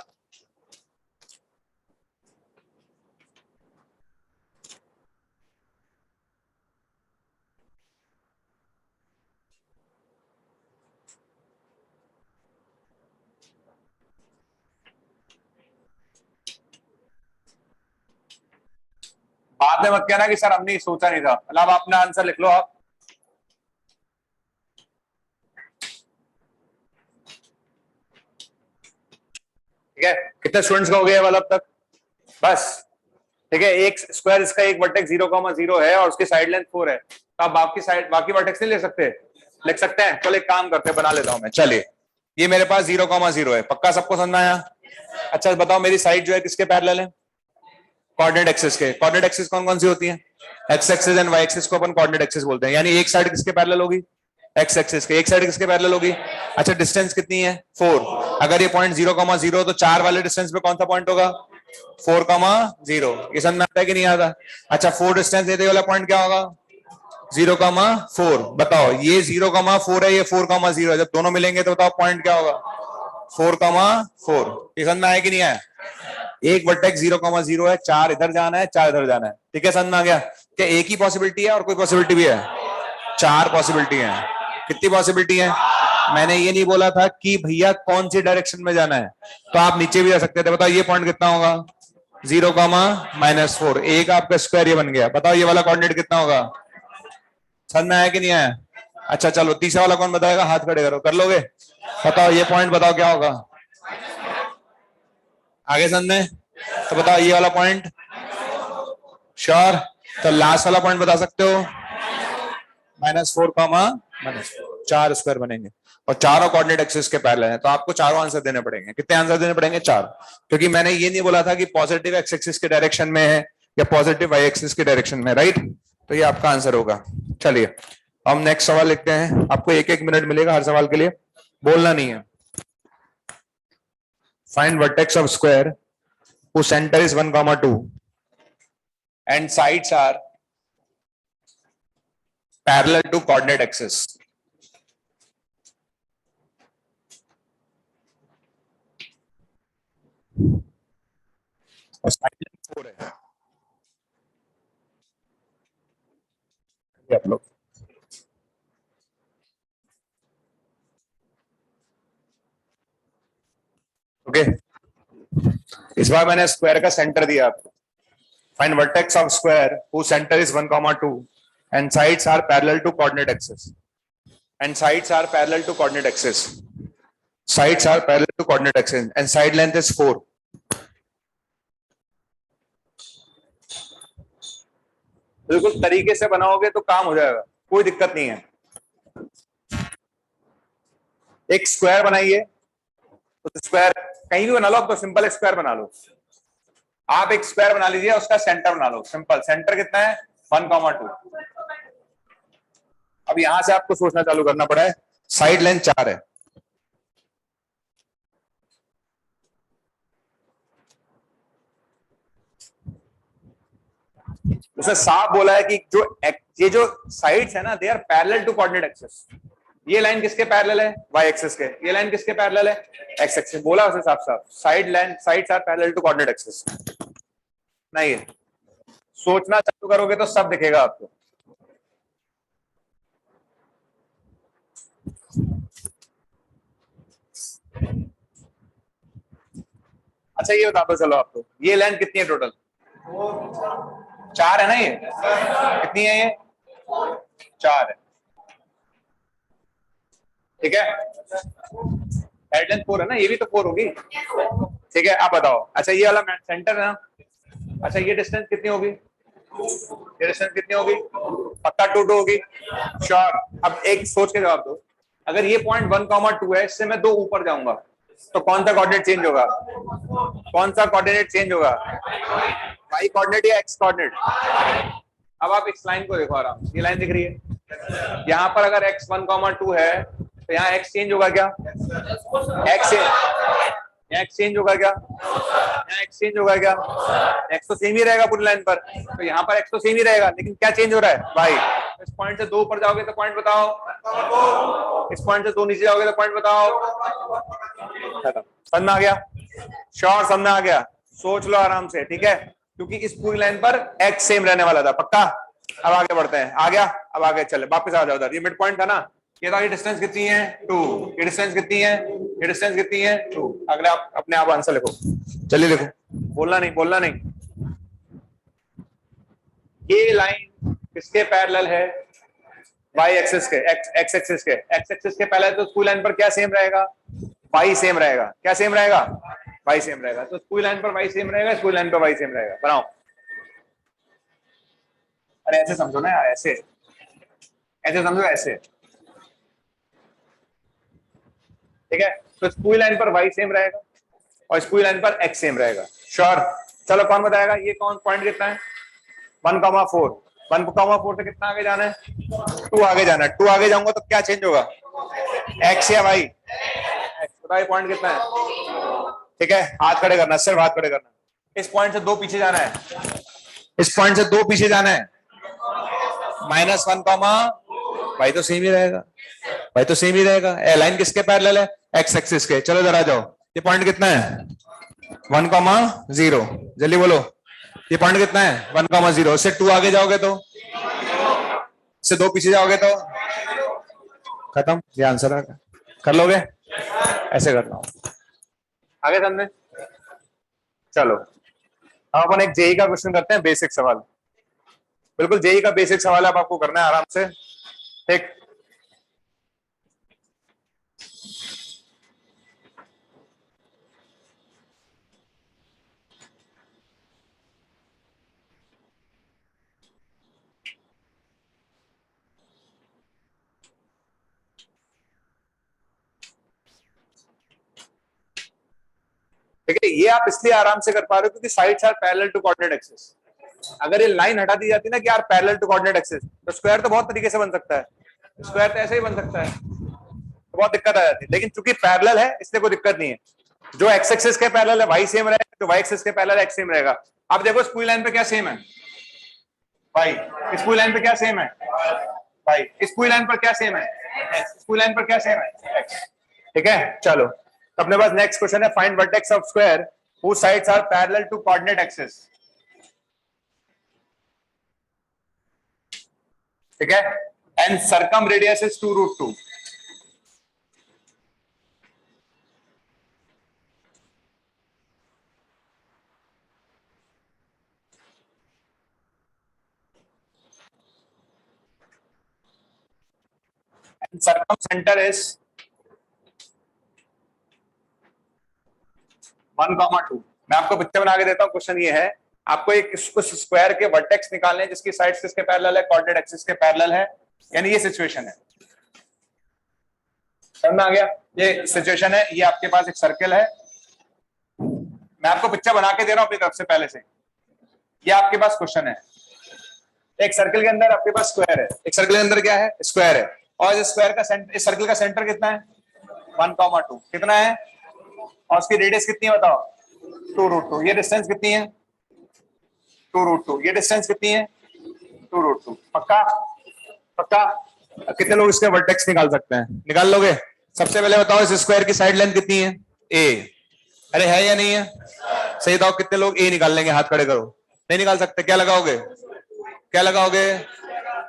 बाद में मत कहना कि सर हमने सोचा नहीं था। मतलब अपना आंसर लिख लो आप। ठीक है, कितने स्टूडेंट्स का हो गया वाला अब तक? बस। ठीक है, एक स्क्वायर इसका एक वर्टेक्स 0,0 है और उसकी साइड लेंथ 4 है, तो आप बाकी वर्टेक्स नहीं ले सकते? लिख सकते हैं। चलो एक काम करते हैं, बना लेता हूं मैं। चलिए, ये मेरे पास 0,0 है, पक्का सबको समझ में आया? अच्छा बताओ, मेरी साइड जो है किसके पैरेलल है? कोऑर्डिनेट एक्सिस के। कोऑर्डिनेट एक्सिस कौन कौन सी होती है? X axis and y axis को अपन कोऑर्डिनेट एक्सिस बोलते हैं। यानी एक साइड किसके पैरेलल होगी? एक्स एक्सिस के। एक साइड किसके पैरेलल होगी? अच्छा, डिस्टेंस कितनी है? 4। अगर ये पॉइंट 0,0 तो 4 वाले डिस्टेंस पे कौन सा पॉइंट होगा? 4,0। ये समझ में आता है कि नहीं आता? अच्छा, 4 डिस्टेंस देते वाला पॉइंट क्या होगा? 0,4। बताओ, ये 0,4 है, ये 4,0 है, जब दोनों मिलेंगे तो बताओ पॉइंट क्या होगा? 4,4। ये समझ में आया कि नहीं आया? एक वर्टेक्स 0,0 है, 4 इधर जाना है, 4 इधर जाना है। ठीक है, समझ में आ गया? क्या एक ही पॉसिबिलिटी है और कोई पॉसिबिलिटी भी है? 4 पॉसिबिलिटी है। कितनी पॉसिबिलिटी है? मैंने ये नहीं बोला था कि भैया कौन सी डायरेक्शन में जाना है, तो आप नीचे भी जा सकते थे। बताओ ये पॉइंट कितना होगा? 0,-4। एक आपका स्क्वायर ये बन गया। बताओ ये वाला कोऑर्डिनेट कितना होगा? समझ में आया कि नहीं आया? अच्छा चलो, तीसरा वाला कौन बताएगा? हाथ खड़े करो, कर लोगे? बताओ ये पॉइंट बताओ क्या होगा? आगे समझ में? तो बताओ ये वाला पॉइंट। श्योर? तो लास्ट वाला पॉइंट बता सकते हो? -4, 4 स्क्वायर बनेंगे और चारों कोऑर्डिनेट एक्सिस के पैरेलल हैं, तो आपको चारों आंसर देने पड़ेंगे। कितने आंसर देने पड़ेंगे? 4। क्योंकि मैंने ये नहीं बोला था कि पॉजिटिव एक्स एक्सिस के डायरेक्शन में है या पॉजिटिव वाई एक्सिस के डायरेक्शन में, राइट? तो ये आपका आंसर होगा। चलिए, हम नेक्स्ट सवाल लिखते हैं। आपको 1-1 मिनट मिलेगा हर सवाल के लिए, बोलना नहीं है। Find vertex of square whose center is 1,2 and sides are parallel to coordinate axis. और साइड लेंथ 4 है। आप लोग ओके। इस बार मैंने स्क्वायर का सेंटर दिया आपको। Find vertex of square whose center is 1,2 and sides are parallel to coordinate axis. And sides are parallel to coordinate axis. Sides are parallel to coordinate axis and side length is 4. बिल्कुल तरीके से बनाओगे तो काम हो जाएगा, कोई दिक्कत नहीं है। एक स्क्वायर बनाइए, तो स्क्वायर कहीं भी बना लो, अब तो सिंपल स्क्वायर बना लो। आप एक स्क्वायर बना लीजिए, उसका सेंटर बना लो। सिंपल। सेंटर कितना है? 1,2। अब यहां से आपको सोचना चालू करना पड़ा है। साइड लेंथ 4 है। उसने साफ बोला है कि ये जो साइड्स है ना, they are parallel to coordinate axis. ये लाइन किसके पैरेलल है? वाई एक्सिस के। ये लाइन किसके पैरेलल है? X axis. बोला उसने साफ साफ, sides are parallel to coordinate axis. नहीं है, सोचना चालू करोगे तो सब दिखेगा आपको। अच्छा ये बता दो चलो आपको, ये लेंथ कितनी है टोटल? 4 है ना? ये कितनी है? ये 4 है। ठीक है, हेड लेंथ 4 है ना, ये भी तो 4 होगी। ठीक है, आप बताओ। अच्छा ये वाला सेंटर है ना, अच्छा ये डिस्टेंस कितनी होगी? ये डिस्टेंस कितनी होगी? पक्का 2 होगी? श्योर। अब एक सोच के जवाब दो, अगर ये पॉइंट 1,2 है, इससे मैं 2 ऊपर जाऊंगा तो कौन सा कोऑर्डिनेट चेंज होगा? कौन सा कोऑर्डिनेट चेंज होगा? वाई कोऑर्डिनेट या एक्स कोऑर्डिनेट? अब आप इस लाइन को देखो आराम से, ये लाइन दिख रही है, यहाँ पर अगर x 1,2 है तो यहाँ x चेंज होगा क्या? x यहाँ x चेंज होगा क्या? यहाँ x चेंज होगा क्या? x तो सेम ही रहेगा पूरी लाइन पर, तो यहाँ पर x तो सेम ही रहेगा, लेकिन क्या चेंज हो रहा है? y। इस पॉइंट से 2 ऊपर जाओगे तो पॉइंट बताओ, इस पॉइंट से 2 नीचे जाओगे तो पॉइंट बताओ। समझ में आ गया? श्योर, समझ में आ गया? सोच लो आराम से, ठीक है, क्योंकि इस पूरी लाइन पर x सेम रहने वाला था। पक्का? अब आगे बढ़ते हैं। आ गया? अब आगे चले, वापस आ जाओ उधर। ये मिड पॉइंट था ना, ये था, ये डिस्टेंस कितनी है? 2। ये डिस्टेंस कितनी है? ये डिस्टेंस कितनी है? 2। अगले आप अपने आप आंसर लिखो। चलिए लिखो, बोलना नहीं, बोलना नहीं। ये लाइन किसके पैरेलल है? y एक्सिस के, x एक्सिस के। x एक्सिस के पैरेलल, तो पूरी लाइन पर क्या सेम रहेगा? y सेम रहेगा। क्या सेम रहेगा? y सेम रहेगा। तो पूरी लाइन पर y सेम रहेगा, पूरी लाइन पर y सेम रहेगा। बनाओ। अरे ऐसे समझो ना यार, ऐसे ऐसे समझो, ऐसे, ठीक है। तो इस पूरी लाइन पर y सेम रहेगा और इस पूरी लाइन पर x सेम रहेगा। श्योर? चलो कौन बताएगा ये कौन पॉइंट कितना है? 1,4। 1,4 से कितना आगे जाना है? 2 आगे जाना है। 2 आगे जाऊंगा तो क्या चेंज होगा? x या y? बताइए पॉइंट कितना है? ठीक है, हाथ खड़े करना, सिर्फ हाथ खड़े करना। इस पॉइंट से 2 पीछे जाना है, इस पॉइंट से 2 पीछे जाना है। -1, भाई तो सेम ही रहेगा, भाई तो सेम ही रहेगा। लाइन किसके पैरेलल है? x एक्सिस के। चलो इधर आ जाओ, ये पॉइंट कितना है? 1,0। जल्दी बोलो, ये पॉइंट कितना है? 1,0। इससे 2 आगे जाओगे तो, इससे 2 पीछे जाओगे तो खत्म। ये आंसर है, कर लोगे? ऐसे करना हूं आगे समझे। चलो हम अपन एक जेई का क्वेश्चन करते हैं, बेसिक सवाल, बिल्कुल जेई का बेसिक सवाल है, अब आपको करना है आराम से। ठीक, ठीक है, ये आप इसलिए आराम से कर पा रहे हो क्योंकि sides are parallel to coordinate axis. अगर ये लाइन हटा दी जाती ना कि यार पैरेलल टू कोऑर्डिनेट एक्सिस, तो स्क्वायर तो बहुत तरीके से बन सकता है, स्क्वायर तो ऐसे ही बन सकता है, तो बहुत दिक्कत आ जाती है। लेकिन चूंकि पैरेलल है इसलिए कोई दिक्कत नहीं है। जो एक्स एक्सिस के पैरेलल है वाई सेम रहेगा, जो वाई एक्सिस के पैरेलल है एक्स सेम रहेगा। अब देखो इस पूरी लाइन पे क्या सेम है? वाई। इस पूरी लाइन पे क्या सेम है? वाई। इस पूरी लाइन पर क्या सेम है? एक्स। इस पूरी लाइन पर क्या सेम है? एक्स। ठीक है, चलो अपने पास नेक्स्ट क्वेश्चन है, find vertex of square whose sides are parallel to coordinate axis। ठीक है, and circumradius is 2√2। and circumcenter is 1,2। मैं आपको पिक्चर बना के देता हूं। क्वेश्चन ये है, आपको एक कुछ स्क्वायर के वर्टेक्स निकालने हैं जिसकी साइड्स किसके पैरेलल है? कोऑर्डिनेट एक्सिस के पैरेलल है, यानी ये सिचुएशन है। समझ में आ गया? ये सिचुएशन है, ये आपके पास एक सर्कल है, मैं आपको पिक्चर बना के दे रहा हूं अपनी तरफ से पहले से। ये आपके पास क्वेश्चन है, एक सर्कल के अंदर आपके पास स्क्वायर है, एक सर्कल के अंदर क्या है? स्क्वायर है, और इस स्क्वायर का सेंटर, इस सर्कल का सेंटर कितना है? 1,2 कितना है? और उसकी रेडियस कितनी है बताओ? 2√2। ये डिस्टेंस कितनी है? 2√2। ये डिस्टेंस कितनी है? 2√2। पक्का? पक्का? कितने लोग इसके वर्टेक्स निकाल सकते हैं? निकाल लोगे? सबसे पहले बताओ इस स्क्वायर की साइड लेंथ कितनी है? ए। अरे है या नहीं है? सही बताओ, कितने लोग ए निकाल लेंगे? हाथ खड़े करो। नहीं निकाल सकते? क्या लगाओगे? क्या लगाओगे?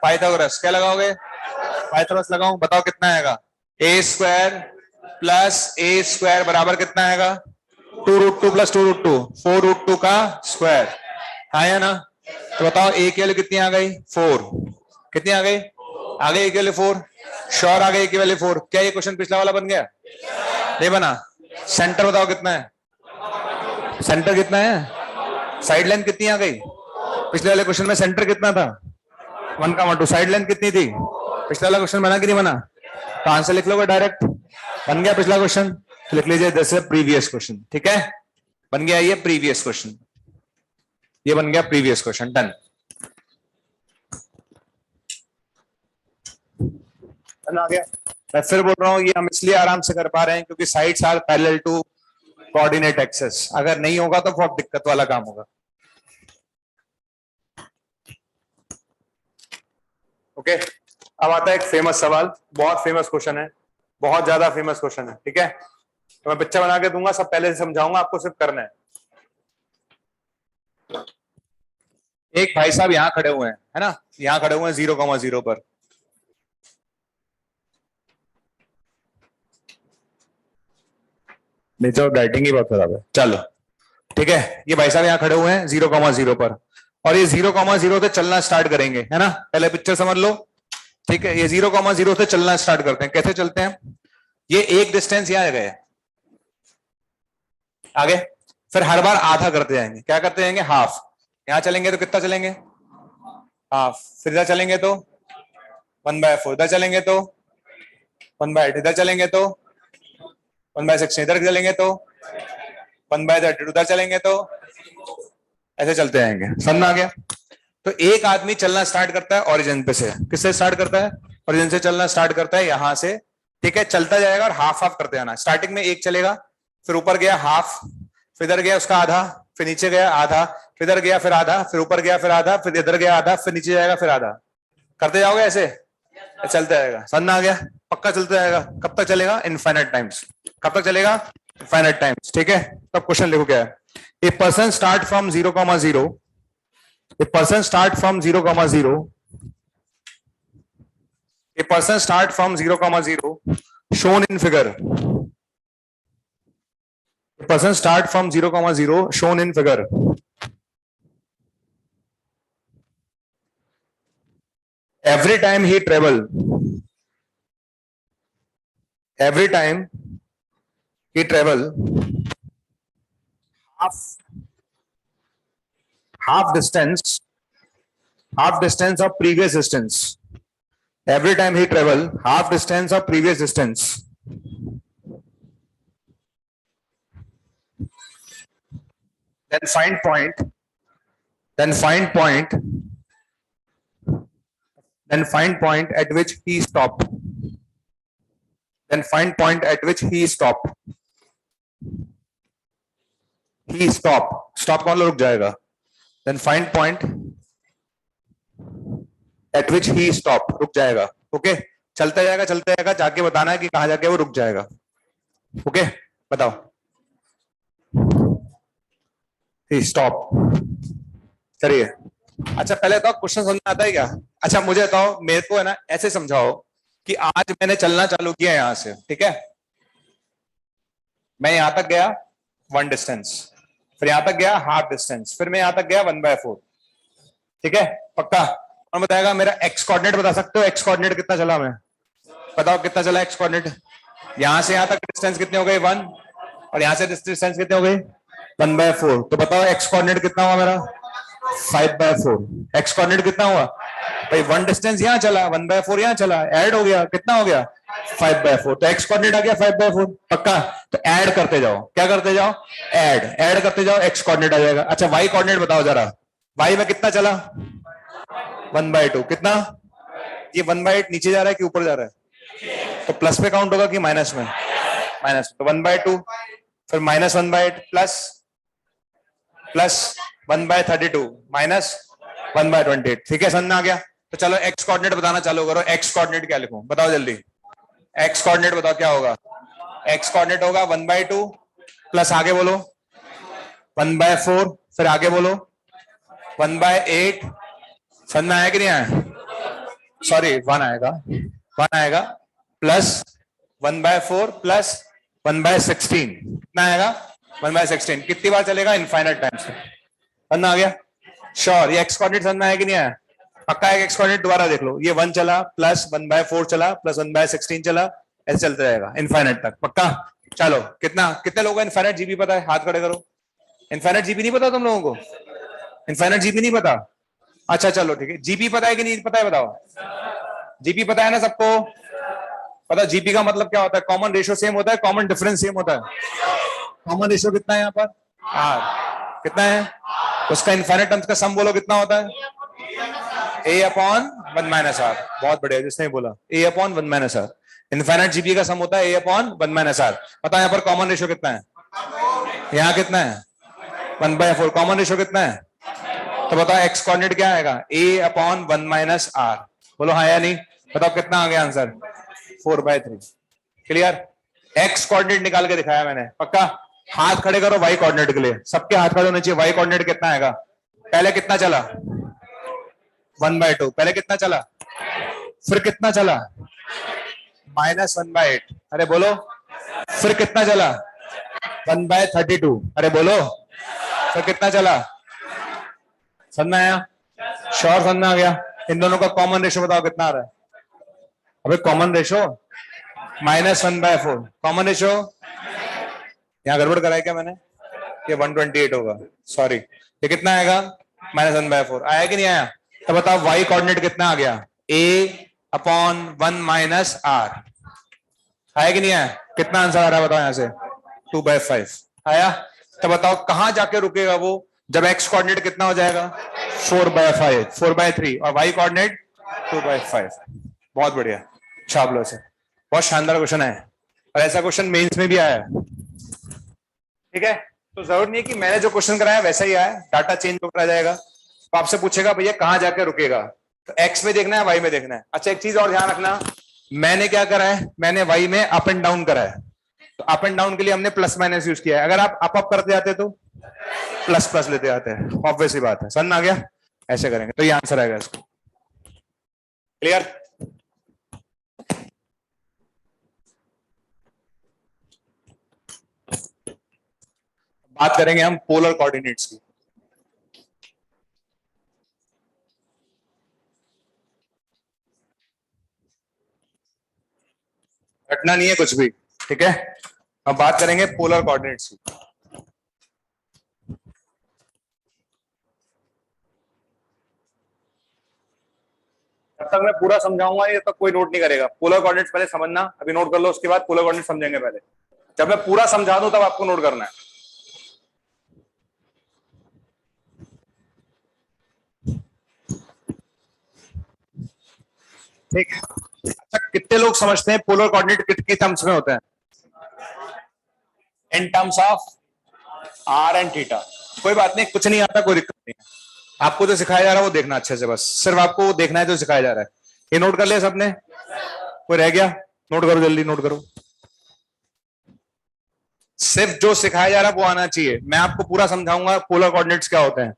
पाइथागोरस। क्या लगाओगे? पाइथागोरस लगाओ। बताओ कितना आएगा? ए स्क्वायर प्लस ए स्क्वायर बराबर कितना आएगा? 2√2 प्लस 2√2, 4√2 का स्क्वायर। हाँ या ना? तो बताओ ए की वैल्यू कितनी आ गई? 4। कितनी आ गई? आ गई ए की वैल्यू 4। श्योर आ गई ए की वैल्यू 4। क्या ये क्वेश्चन पिछला वाला बन गया? नहीं बना। सेंटर बताओ कितना है? सेंटर कितना है? साइड लेंथ कितनी आ गई? पिछले वाले क्वेश्चन में सेंटर कितना था? 1,2। साइड लेंथ कितनी थी? पिछले वाला क्वेश्चन बना कि नहीं बना? तो आंसर लिख लोगे डायरेक्ट। बन गया पिछला क्वेश्चन, तो लिख लीजिए दिस इज प्रीवियस क्वेश्चन। ठीक है, बन गया ये प्रीवियस क्वेश्चन, ये बन गया प्रीवियस क्वेश्चन। डन। आ गया। मैं फिर बोल रहा हूं ये हम इसलिए आराम से कर पा रहे हैं क्योंकि sides are parallel to coordinate axes. अगर नहीं होगा तो बहुत दिक्कत वाला काम होगा। ओके, अब आता है एक फेमस सवाल, बहुत फेमस क्वेश्चन है, बहुत ज्यादा फेमस क्वेश्चन है। ठीक है, तो मैं पिक्चर बना के दूंगा, सब पहले से समझाऊंगा, आपको सिर्फ करना है। एक भाई साहब यहां खड़े हुए हैं, है ना, यहां खड़े हुए हैं 0,0 पर। नीचे राइटिंग ही बहुत खराब है। चलो ठीक है, ये भाई साहब यहाँ खड़े हुए हैं 0,0 पर, और ये 0,0 से चलना स्टार्ट करेंगे, है ना। पहले पिक्चर समझ लो। ठीक है, ये 0,0 से चलना स्टार्ट करते हैं। कैसे चलते हैं? ये एक डिस्टेंस यहाँ गए आगे, फिर हर बार आधा करते जाएंगे। क्या करते जाएंगे? हाफ। यहाँ चलेंगे तो कितना चलेंगे? हाफ। फिर इधर चलेंगे तो 1/4, इधर चलेंगे तो 1/8, इधर चलेंगे तो 1/6, इधर चलेंगे तो 1/32, उधर चलेंगे तो ऐसे चलते जाएंगे। समझ आ गया? तो एक आदमी चलना स्टार्ट करता है ओरिजिन पे से। किससे स्टार्ट करता है? ओरिजिन से चलना स्टार्ट करता है यहां से। ठीक है, चलता जाएगा और हाफ हाफ करते जाना। स्टार्टिंग में एक चलेगा, फिर ऊपर गया हाफ, फिर इधर गया उसका आधा, फिर नीचे गया आधा, फिर इधर गया फिर आधा, फिर ऊपर गया फिर आधा, फिर इधर गया आधा, फिर नीचे जाएगा फिर आधा। करते जाओगे ऐसे, चलता जाएगा। समझ आ गया? पक्का चलता जाएगा। कब तक चलेगा? Infinite times. कब तक चलेगा? Infinite times. ठीक है, तब क्वेश्चन लिखो क्या है। A person start from 0,0, a person start from 0,0, a person start from 0,0 shown in figure, a person start from 0,0 shown in figure. Every time he travel half distance of previous distance. Every time he travel half distance of previous distance. Then find point at which he stop. Stop कौन रुक जाएगा? Then find point at which he stop, रुक जाएगा। Okay, चलता जाएगा, जाके बताना है कि कहां जाके वो रुक जाएगा। ओके, बताओ। he stop, चलिए। अच्छा, पहले तो क्वेश्चन समझ में आता है क्या? अच्छा मुझे बताओ, मेरे को है ना ऐसे समझाओ कि आज मैंने चलना चालू किया यहां से। ठीक है, मैं यहां तक गया 1 डिस्टेंस, फिर यहां तक गया हाफ डिस्टेंस, फिर मैं यहां तक गया 1/4। ठीक है, पक्का? कौन बताएगा? मेरा एक्स कोऑर्डिनेट बता सकते हो? एक्स कोऑर्डिनेट कितना चला? मैं बताओ कितना चला एक्स कोऑर्डिनेट? यहां से यहां तक डिस्टेंस कितने हो गए? 1, और यहां से डिस्टेंस कितने हो गए? 1/4। तो बताओ एक्स कोऑर्डिनेट कितना हुआ मेरा? 5/4। एक्स कोऑर्डिनेट कितना हुआ भाई? 1 डिस्टेंस यहां चला, 1/4 यहां चला, ऐड हो गया, कितना हो गया? 5/4। तो एक्स कोऑर्डिनेट आ गया 5/4। पक्का? तो ऐड करते जाओ। क्या करते जाओ? ऐड करते जाओ, एक्स कोऑर्डिनेट आ जाएगा। अच्छा, वाई कोऑर्डिनेट बताओ जरा। वाई में कितना चला? 1/2। कितना? ये 1/8 नीचे जा रहा है कि ऊपर जा रहा है? तो प्लस पे काउंट होगा कि माइनस में? माइनस। तो 1/2, फिर -1/8 प्लस 1/32 माइनस 1/28। ठीक है, समझ आ गया? तो चलो एक्स कोऑर्डिनेट बताना चालू करो। एक्स कोऑर्डिनेट क्या लिखूं? बताओ जल्दी। एक्स कोऑर्डिनेट बताओ क्या होगा? एक्स कोऑर्डिनेट होगा 1/2 प्लस आगे बोलो 1/4, फिर आगे बोलो 1/8। समझ में आया कि नहीं आया? सॉरी, 1 आएगा प्लस 1/4 प्लस 1/16। कितना आएगा? 1/16। कितनी बार चलेगा? Infinite times. समझ आ गया? श्योर? ये एक्स कोऑर्डिनेट समझ में आया कि नहीं आया? पक्का है? एक्स कोऑर्डिनेट दोबारा देख लो। ये 1 चला प्लस 1/4 चला प्लस 1/16 चला, ऐसे चलते रहेगा इनफाइनाइट तक। पक्का? चलो, कितने लोगों को इनफाइनाइट जीबी पता है? हाथ खड़े करो। इनफाइनाइट जीबी नहीं पता तुम लोगों को? इनफाइनाइट जीपी नहीं पता? अच्छा चलो ठीक है, जीपी पता है कि नहीं पता है बताओ? जीपी पता है ना सबको? पता जीपी का मतलब क्या होता है? कॉमन रेशियो सेम होता है, कॉमन डिफरेंस सेम होता है। कॉमन रेशियो कितना है यहाँ पर? आर। कितना है? उसका इनफाइनाइट टर्म्स का सम बोलो कितना होता है? A upon one minus R. बहुत बढ़िया, जिसने बोला A upon one minus R. Infinite GP का सम होता है A upon one minus R. पता है यहाँ पर कॉमन रेशियो कितना है? यहाँ कितना है? 1/4। कॉमन रेशियो कितना है? तो बताओ एक्स कोऑर्डिनेट क्या आएगा? ए अपॉन वन माइनस आर। बोलो हाँ या नहीं? बताओ कितना आ गया आंसर? 4/3। क्लियर? एक्स कोऑर्डिनेट निकाल के दिखाया मैंने, पक्का? हाथ खड़े करो वाई कोऑर्डिनेट के लिए, सबके हाथ खड़े होने चाहिए। वाई कोऑर्डिनेट कितना आएगा? पहले कितना चला? 1/2। पहले कितना चला? फिर कितना चला? -1/8। अरे बोलो। फिर कितना चला? 1/32। अरे बोलो। फिर कितना चला? समझ में आया? श्योर समझ में आ गया? इन दोनों का कॉमन रेशियो बताओ कितना आ रहा है? अबे कॉमन रेशियो -1/4। कॉमन रेशियो यहाँ गड़बड़ कराया क्या मैंने? ये 128 होगा, सॉरी। ये कितना आएगा? -1/4। आया कि नहीं आया? तो बताओ वाई कोऑर्डिनेट कितना आ गया? ए अपॉन वन माइनस आर। आया कि नहीं आया? कितना आंसर आ रहा है बताओ यहाँ से? 2/5 आया। तो बताओ कहां जाके रुकेगा वो जब एक्स कोऑर्डिनेट कितना हो जाएगा? 4/5, 4/3। और वाई कोऑर्डिनेट 2/5। बहुत बढ़िया, शाबाश से। बहुत शानदार क्वेश्चन है, और ऐसा क्वेश्चन मेंस में भी आया है। ठीक है, तो जरूर नहीं है कि मैंने जो क्वेश्चन कराया वैसा ही आया, डाटा चेंज होकर आ जाएगा। तो आपसे पूछेगा भैया कहां जाके रुकेगा, तो एक्स में देखना है, वाई में देखना है। अच्छा एक चीज और ध्यान रखना, मैंने क्या करा है? मैंने वाई में अप एंड डाउन करा है। तो अप एंड डाउन के लिए हमने प्लस माइनस यूज किया है। अगर आप अप करते जाते तो प्लस प्लस लेते जाते हैं, ऑब्वियस ही बात है। समझ आ गया? ऐसे करेंगे तो ये आंसर आएगा इसको। क्लियर? बात करेंगे हम पोलर कोऑर्डिनेट्स की। घटना नहीं है कुछ भी, ठीक है? अब बात करेंगे पोलर कोऑर्डिनेट्स की। जब तक मैं पूरा समझाऊंगा ये तक कोई नोट नहीं करेगा। पोलर कोऑर्डिनेट्स पहले समझना, अभी नोट कर लो, उसके बाद पोलर कोऑर्डिनेट्स समझेंगे। पहले जब मैं पूरा समझा दूं तब आपको नोट करना है। ठीक है? अच्छा कितने लोग समझते हैं पोलर कोऑर्डिनेट कितने टर्म्स में होते हैं? In terms of r and theta. कोई बात नहीं, कुछ नहीं आता, कोई दिक्कत नहीं है। आपको जो सिखाया जा रहा है वो देखना अच्छे से, बस सिर्फ आपको वो देखना है जो सिखाया जा रहा है। ये नोट कर लिया सबने? कोई रह गया? नोट करो, जल्दी नोट करो। सिर्फ जो सिखाया जा रहा है वो आना चाहिए। मैं आपको पूरा समझाऊंगा पोलर कोऑर्डिनेट्स क्या होते हैं।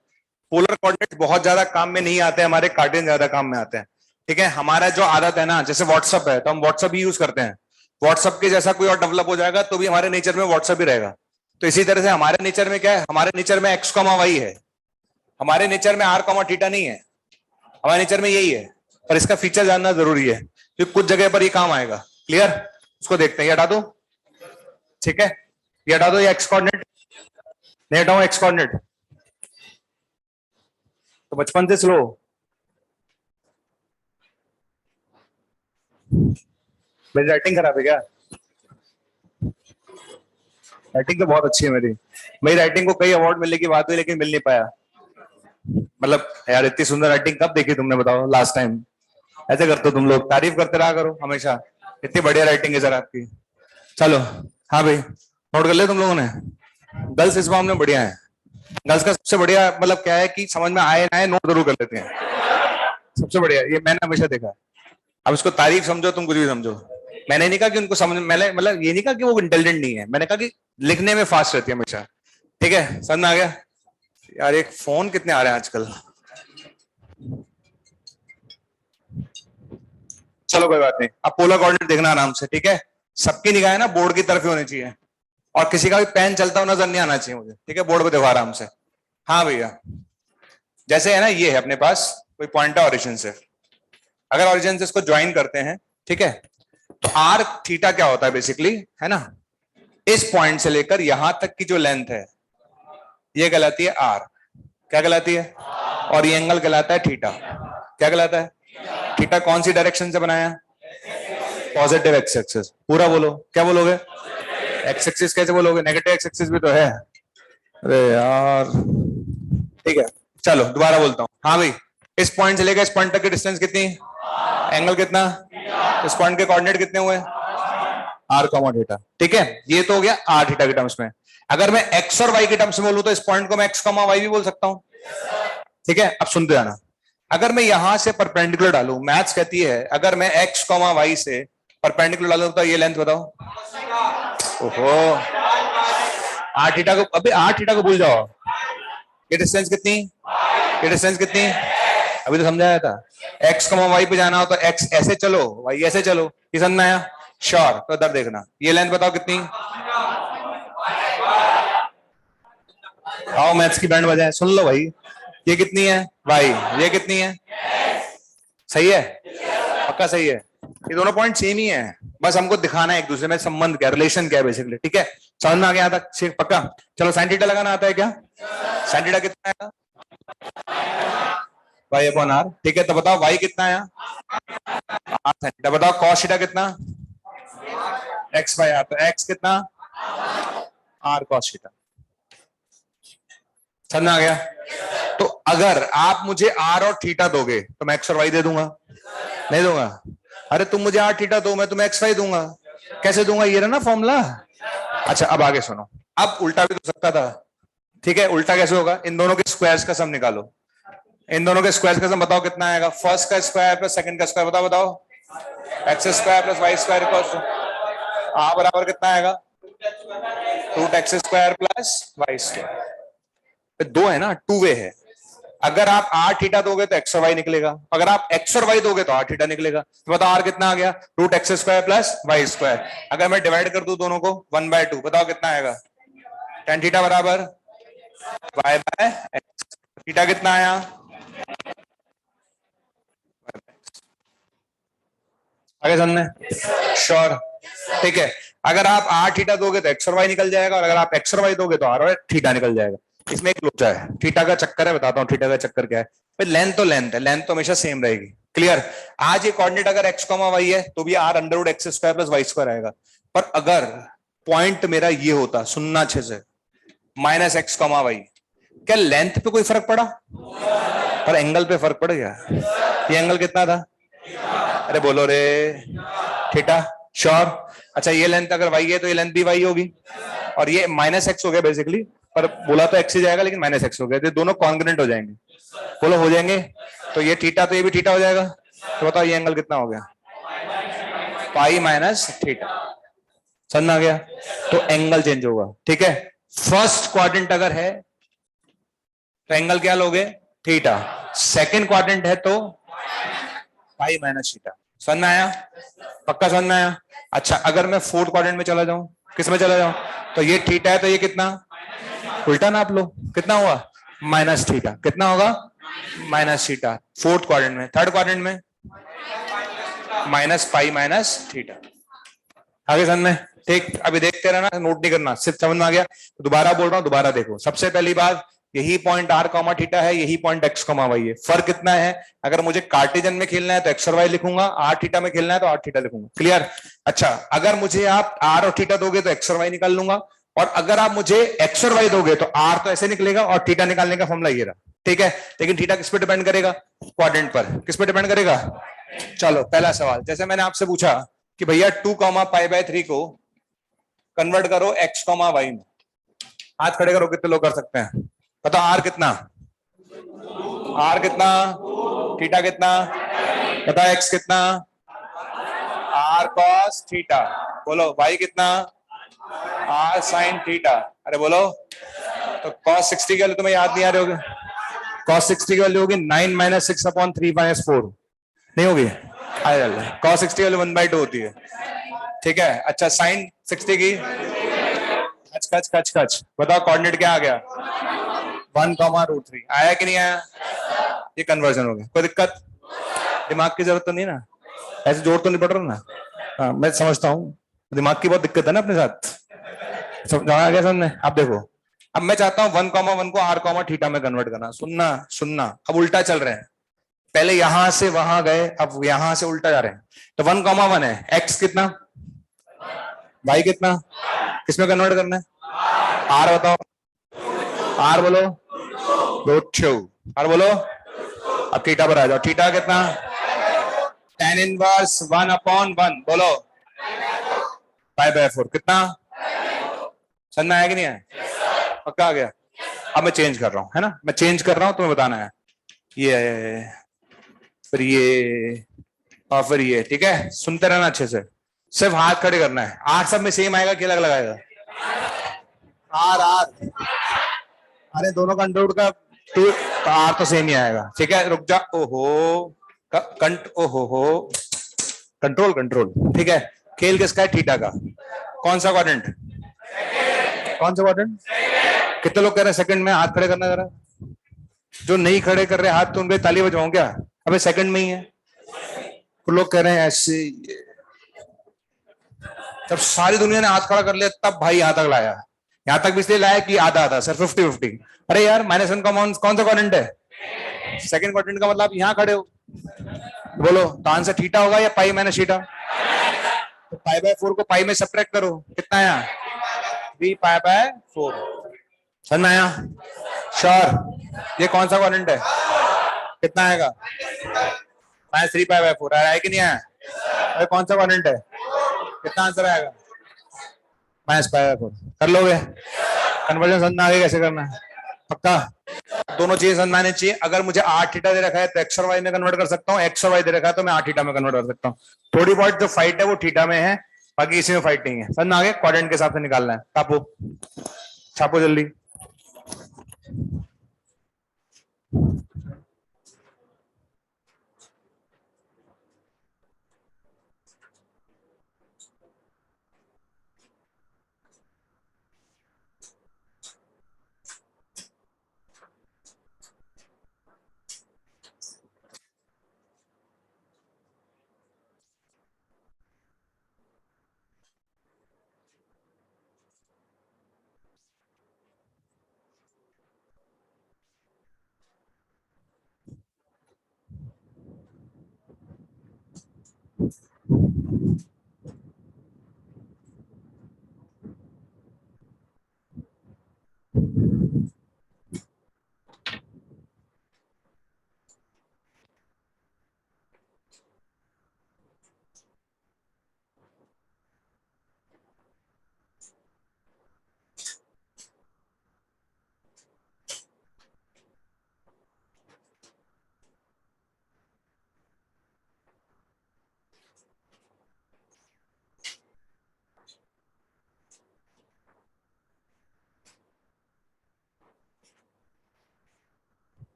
पोलर कोऑर्डिनेट्स बहुत ज्यादा काम में नहीं आते, हमारे कार्टेशियन ज्यादा काम में आते हैं। ठीक है? हमारा जो आदत है ना, जैसे व्हाट्सअप है तो हम व्हाट्सअप ही यूज करते हैं। व्हाट्सअप के जैसा कोई और डेवलप हो जाएगा तो भी हमारे नेचर में व्हाट्सअप ही रहेगा। तो इसी तरह से हमारे नेचर में क्या है? हमारे नेचर में एक्स कॉमा वाई है, हमारे नेचर में आर कॉमा थीटा नहीं है। हमारे नेचर में यही है, पर इसका फीचर जानना जरूरी है क्योंकि कुछ जगह पर ये काम आएगा। क्लियर? उसको देखते हैं। ये हटा दो, ठीक है? ये हटा दो, ये एक्स कोऑर्डिनेट नहीं हटाओ, एक्स कोऑर्डिनेट तो बचपन से स्लो। मेरी राइटिंग खराब है क्या? राइटिंग तो बहुत अच्छी है मेरी। मेरी राइटिंग को कई अवार्ड मिलने की बात हुई लेकिन मिल नहीं पाया। मतलब यार इतनी सुंदर राइटिंग कब देखी तुमने बताओ लास्ट टाइम? ऐसे करते हो तुम लोग, तारीफ करते रहा करो हमेशा। इतनी बढ़िया राइटिंग है सर आपकी। चलो हाँ भाई, नोट कर लिया तुम लोगों ने? गर्ल्स इस मामले में बढ़िया है। गर्ल्स का सबसे बढ़िया मतलब क्या है कि समझ में आए ना आए नोट जरूर कर लेते हैं। सबसे बढ़िया ये मैंने हमेशा देखा है। अब इसको तारीफ समझो तुम कुछ भी समझो, मैंने नहीं कहा कि उनको समझ, मैंने मतलब ये नहीं कहा कि वो इंटेलिजेंट नहीं है, मैंने कहा कि लिखने में फास्ट रहती है हमेशा। ठीक है? समझ में आ गया? यार एक फोन कितने आ रहे हैं आजकल। चलो कोई बात नहीं, अब पोलर कोऑर्डिनेट देखना आराम से। ठीक है? सबकी निगाहें ना बोर्ड की तरफ ही होनी चाहिए, और किसी का भी पेन चलता हुआ नजर नहीं आना चाहिए मुझे। ठीक है? बोर्ड पे देखो आराम से। हाँ भैया, जैसे है ना, ये है अपने पास कोई पॉइंट है ओरिजिन से। अगर ओरिजिन से इसको ज्वाइन करते हैं, ठीक है, तो आर थीटा क्या होता है बेसिकली, है ना, इस पॉइंट से लेकर यहां तक की जो लेंथ है ये कहलाती है आर। क्या कहलाती है, और ये एंगल कहलाता है थीटा। क्या कहलाता है? थीटा कौन सी डायरेक्शन से बनाया? Positive x axis. पूरा बोलो, क्या बोलोगे? एक्स एक्सिस कैसे बोलोगे? नेगेटिव एक्स एक्सिस भी तो है। अरे यार, ठीक है चलो दोबारा बोलता हूँ। हाँ भाई, इस पॉइंट से लेकर इस पॉइंट तक की डिस्टेंस कितनी? एंगल कितना? इस पॉइंट के कोऑर्डिनेट कितने हुए? R comma theta. ठीक है, ये तो हो गया आर थीटा के टर्म्स में। अगर मैं एक्स और वाई के टर्म्स में बोलूं तो इस पॉइंट को मैं एक्स कॉमा वाई भी बोल सकता हूं। ठीक है, अब सुनते जाना। अगर मैं यहां से परपेंडिकुलर डालू, मैथ्स कहती है अगर मैं एक्स कॉमा वाई से परपेंडिकुलर डालू तो ये लेंथ बताओ। ओहो, आर थीटा को, अभी आर थीटा को भूल जाओ। ये डिस्टेंस कितनी? ये डिस्टेंस कितनी? अभी तो समझाया था। एक्स कॉमा वाई पे जाना हो तो एक्स ऐसे चलो, वाई ऐसे चलो। ये समझ में आया? श्योर। तो इधर देखना, ये लेंथ बताओ कितनी? आओ मैथ्स की बैंड बजाए, सुन लो भाई। ये कितनी है? वाई। ये कितनी है? सही है? पक्का सही है? ये दोनों पॉइंट सेम ही है, बस हमको दिखाना है एक दूसरे में संबंध क्या, रिलेशन क्या है बेसिकली। ठीक है, समझ में आ गया तक? पक्का। चलो साइन थीटा लगाना आता है क्या? साइन थीटा कितना आएगा? Y upon r. ठीक है, तो बताओ वाई कितना आया? R sine theta. बताओ कॉस थीटा कितना? X by r. तो एक्स कितना? R cos theta. समझ में आ गया? तो अगर आप मुझे आर और थीटा दोगे तो मैं एक्स और वाई दे दूंगा? नहीं दूंगा? अरे तुम मुझे आर थीटा दो, मैं तुम्हें एक्स वाई दूंगा। कैसे दूंगा? ये रहा ना फॉर्मूला। अच्छा अब आगे सुनो, अब उल्टा भी तो सकता था। ठीक है, उल्टा कैसे होगा? इन दोनों के स्क्वायर्स का सम निकालो। इन दोनों के स्क्वायर्स का सम बताओ कितना आएगा? फर्स्ट का स्क्वायर प्लस सेकंड का स्क्वायर। बताओ बताओ। X square plus Y square equals आ बराबर कितना आएगा? Root x square plus Y square. दो है ना, टू वे है। अगर आप आर थीटा दोगे तो एक्स और वाई निकलेगा, अगर आप एक्स और वाई दोगे तो आर थीटा निकलेगा। तो बताओ आर कितना आ गया? Root x square plus Y square. अगर मैं डिवाइड कर दूं दोनों को 1/2, बताओ कितना आएगा? tan थीटा बराबर वाई बाय एक्स। थीटा कितना आया? आगे समझने? श्योर? ठीक है, अगर आप आर थीटा दोगे तो एक्स और वाई निकल जाएगा, और अगर आप एक्स और वाई दोगे तो आर और थीटा निकल जाएगा। इसमें एक लोचा है, थीटा का चक्कर है, बताता हूँ थीटा का चक्कर क्या है। फिर लेंथ तो लेंथ है, लेंथ तो हमेशा सेम रहेगी। क्लियर? आज ये कोऑर्डिनेट अगर एक्स कॉमा वाई है तो भी r under root x square plus Y square आएगा। पर अगर पॉइंट मेरा ये होता, सुनना अच्छे से, माइनस एक्स कॉमा वाई, क्या लेंथ पे कोई फर्क पड़ा? पर एंगल पे फर्क पड़ गया। ये एंगल कितना था? अरे बोलो रे, थीटा। श्योर? अच्छा ये लेंथ अगर वाई है तो ये लेंथ भी वाई होगी, और ये माइनस एक्स हो गया बेसिकली, पर बोला तो एक्स ही जाएगा लेकिन माइनस एक्स हो गया, तो दोनों कॉन्ग्रेंट हो जाएंगे। बोलो हो जाएंगे? तो ये थीटा तो ये भी थीटा हो जाएगा। तो बताओ ये एंगल कितना हो गया? Pi minus theta. समझ में आ गया? तो एंगल चेंज होगा। ठीक है, फर्स्ट क्वाड्रेंट अगर है तो एंगल क्या लोगे? थीटा। सेकंड क्वाड्रेंट है तो पाई माइनस थीटा। समझ में आया? पक्का समझ में आया? अच्छा अगर मैं फोर्थ क्वाड्रेंट में चला जाऊं, किस में चला जाऊं, तो ये थीटा है तो ये कितना? उल्टा नाप लो, कितना हुआ? Minus theta. कितना होगा? Minus theta. फोर्थ क्वाड्रेंट में। थर्ड क्वाड्रेंट में माइनस पाई माइनस थीटा। आगे समझ में? ठीक, अभी देखते रहना, नोट नहीं करना, सिर्फ समझ में आ गया तो दोबारा बोल रहा हूं, दोबारा देखो। सबसे पहली बात, यही पॉइंट आर कॉमा थीटा है, यही पॉइंट एक्स कॉमा वाई है। फर्क कितना है? अगर मुझे कार्टेजन में खेलना है तो एक्स और वाई लिखूंगा, आर थीटा में खेलना है तो आर थीटा लिखूंगा। क्लियर? अच्छा अगर मुझे आप आर और थीटा दोगे तो एक्स और वाई निकाल लूंगा, और अगर आप मुझे एक्स और वाई दोगे तो आर तो ऐसे निकलेगा, और थीटा निकालने का फॉर्मूला ये रहा। ठीक है, लेकिन थीटा किस पे डिपेंड करेगा? क्वाड्रेंट पर। किस पे डिपेंड करेगा? चलो पहला सवाल, जैसे मैंने आपसे पूछा कि भैया 2, π/3 को कन्वर्ट करो एक्स कॉमा वाई में। हाथ खड़े करो, कितने लोग कर सकते हैं? बताओ आर कितना? आर कितना? थीटा कितना? बताओ एक्स कितना? R cos theta. बोलो वाई कितना? R sine theta. अरे बोलो। तो कॉस 60 की वैल्यू तुम्हें याद नहीं आ रही होगी? कॉस 60 की वैल्यू होगी 9 - 6/3 - 4। नहीं होगी? कॉस 60 की वैल्यू 1/2 होती है। ठीक है, अच्छा साइन 60 की? कच कच कच कच। बताओ कोऑर्डिनेट क्या आ गया? 1, √3 आया कि नहीं आया? ये कन्वर्जन हो गया। कोई दिक्कत? दिमाग की जरूरत तो नहीं ना? ऐसे जोर तो नहीं पड़ रहा ना? हाँ मैं समझता हूँ, दिमाग की बहुत दिक्कत है ना अपने साथ। समझ आ गया? समझने? आप देखो, अब मैं चाहता हूं 1,1 को r, थीटा में कन्वर्ट करना। सुनना सुनना, अब उल्टा चल रहे हैं। पहले यहां से वहां गए, अब यहां से उल्टा जा रहे हैं। तो 1,1 है, x कितना, y कितना, किसमें कन्वर्ट करना है? r बताओ, r बोलो, रूट टू। r बोलो। अब थीटा पर आ जाओ, थीटा कितना, tan इनवर्स 1/1, बोलो 5/4 कितना, समझ में आया कि नहीं है? पक्का आ गया? अब मैं चेंज कर रहा हूं, है ना, मैं चेंज कर रहा हूं, तुम्हें बताना है। ये, फिर ये, और फिर ये, ठीक है? सुनते रहना अच्छे से, सिर्फ हाथ खड़े करना है। आर सब में सेम आएगा कि अलग अलग आएगा? आर आर, अरे दोनों का अंडर रूट का टू, तो आर तो सेम ही आएगा, ठीक है? रुक जा, ओहो, ओहो हो, कंट्रोल कंट्रोल, ठीक है? खेल किसका है? थीटा का। कौन सा क्वाड्रेंट? कौन सा क्वाड्रेंट? कितने लोग कह रहे हैं सेकंड में? हाथ खड़े करना जरा। जो नहीं खड़े कर रहे हाथ, तो उनके ताली बजाऊं क्या? अबे सेकंड में ही है। तो लोग कह रहे हैं ऐसे। जब सारी दुनिया ने हाथ खड़ा कर लिया, तब भाई यहां तक लाया। यहां तक भी इसलिए लाया कि आधा आधा, सर 50-50। अरे यार, -1 का कौन सा क्वाड्रेंट है? सेकंड क्वाड्रेंट का, मतलब यहां खड़े हो। बोलो तो आंसर थीटा होगा या पाई माइनस थीटा? तो π/4 को पाई में सब्ट्रैक्ट करो, कितना आया? 3π/4। समझ में आया? श्योर? ये कौन सा क्वाड्रेंट है? कितना आएगा? -3π/4 आया है कि नहीं आया? अरे कौन सा क्वाड्रेंट है? कितना आंसर आएगा? -π/4। कर लोगे? कन्वर्जन समझ में आ गया कैसे करना है? पक्का? दोनों चीजें समझ में आनी चाहिए। अगर मुझे r थीटा दे रखा है तो x और y में कन्वर्ट कर सकता हूँ, x और y दे रखा है तो मैं r थीटा में कन्वर्ट कर सकता हूँ। थोड़ी बहुत जो फाइट है वो थीटा में है, बाकी इसी में फाइट नहीं है। समझ में आ गया? क्वाड्रेंट के हिसाब से निकालना है। छापो, छापो जल्दी।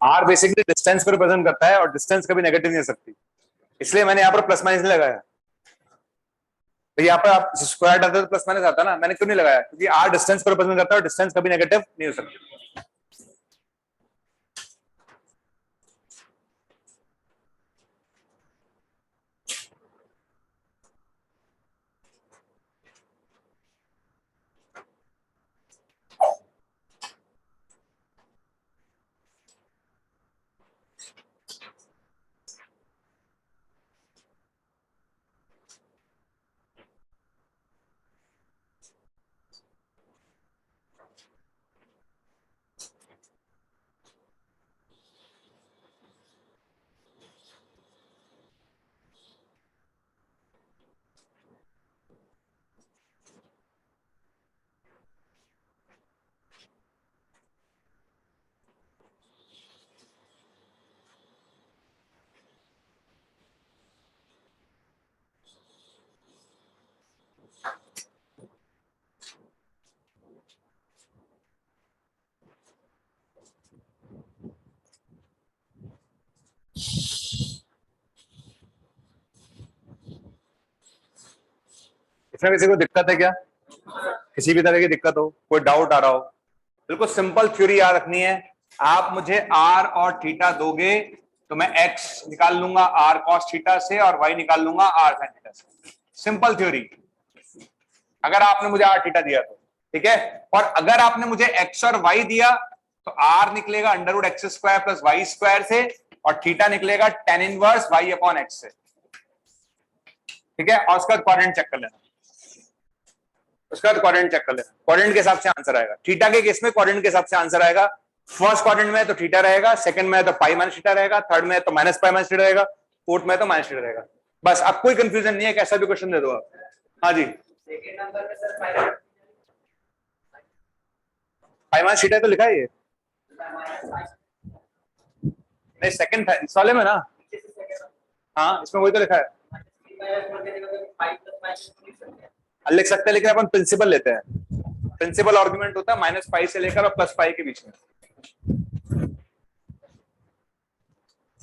आर बेसिकली डिस्टेंस को रिप्रेजेंट करता है, और डिस्टेंस कभी नेगेटिव नहीं हो सकती, इसलिए मैंने यहाँ पर प्लस माइनस नहीं लगाया। तो यहाँ पर आप स्क्वायर डालते तो प्लस माइनस आता ना, मैंने क्यों नहीं लगाया? क्योंकि आर डिस्टेंस को रिप्रेजेंट करता है, और डिस्टेंस कभी नेगेटिव नहीं हो सकती। इसमें किसी को दिक्कत है क्या? किसी भी तरह की दिक्कत हो, कोई डाउट आ रहा हो? बिल्कुल सिंपल थ्योरी याद रखनी है। आप मुझे आर और थीटा दोगे तो मैं एक्स निकाल लूंगा आर कॉस थीटा से और वाई निकाल लूंगा आर साइन थीटा से। Simple theory. अगर आपने मुझे आर थीटा दिया तो ठीक है, और अगर आपने मुझे एक्स और वाई दिया तो आर निकलेगा under root x square plus Y square से और थीटा निकलेगा tan inverse y upon x से। ठीक है, और उसका कोऑर्डिनेट चेक कर लेना, उसका कोऑर्डिनेट चेक कर लेना, कोऑर्डिनेट के हिसाब से आंसर आएगा। थीटा के केस में कोऑर्डिनेट के हिसाब से आंसर आएगा। फर्स्ट क्वाड्रेंट में तो थीटा रहेगा, सेकंड में तो पाई माइनस थीटा रहेगा, थर्ड में तो माइनस पाई माइनस थीटा रहेगा, फोर्थ में तो माइनस थीटा रहेगा। बस, अब कोई कंफ्यूजन नहीं है, कैसा भी क्वेश्चन दे दो आप। हाँ जी, सेकंड नंबर में सर पाई माइनस थीटा तो लिखा है ये, नहीं सेकंड था इस वाले में ना। हाँ, इसमें वही तो लिखा है, लिख सकते हैं, लेकिन अपन प्रिंसिपल लेते हैं। प्रिंसिपल आर्गुमेंट होता है माइनस पाई से लेकर और प्लस पाई के बीच में,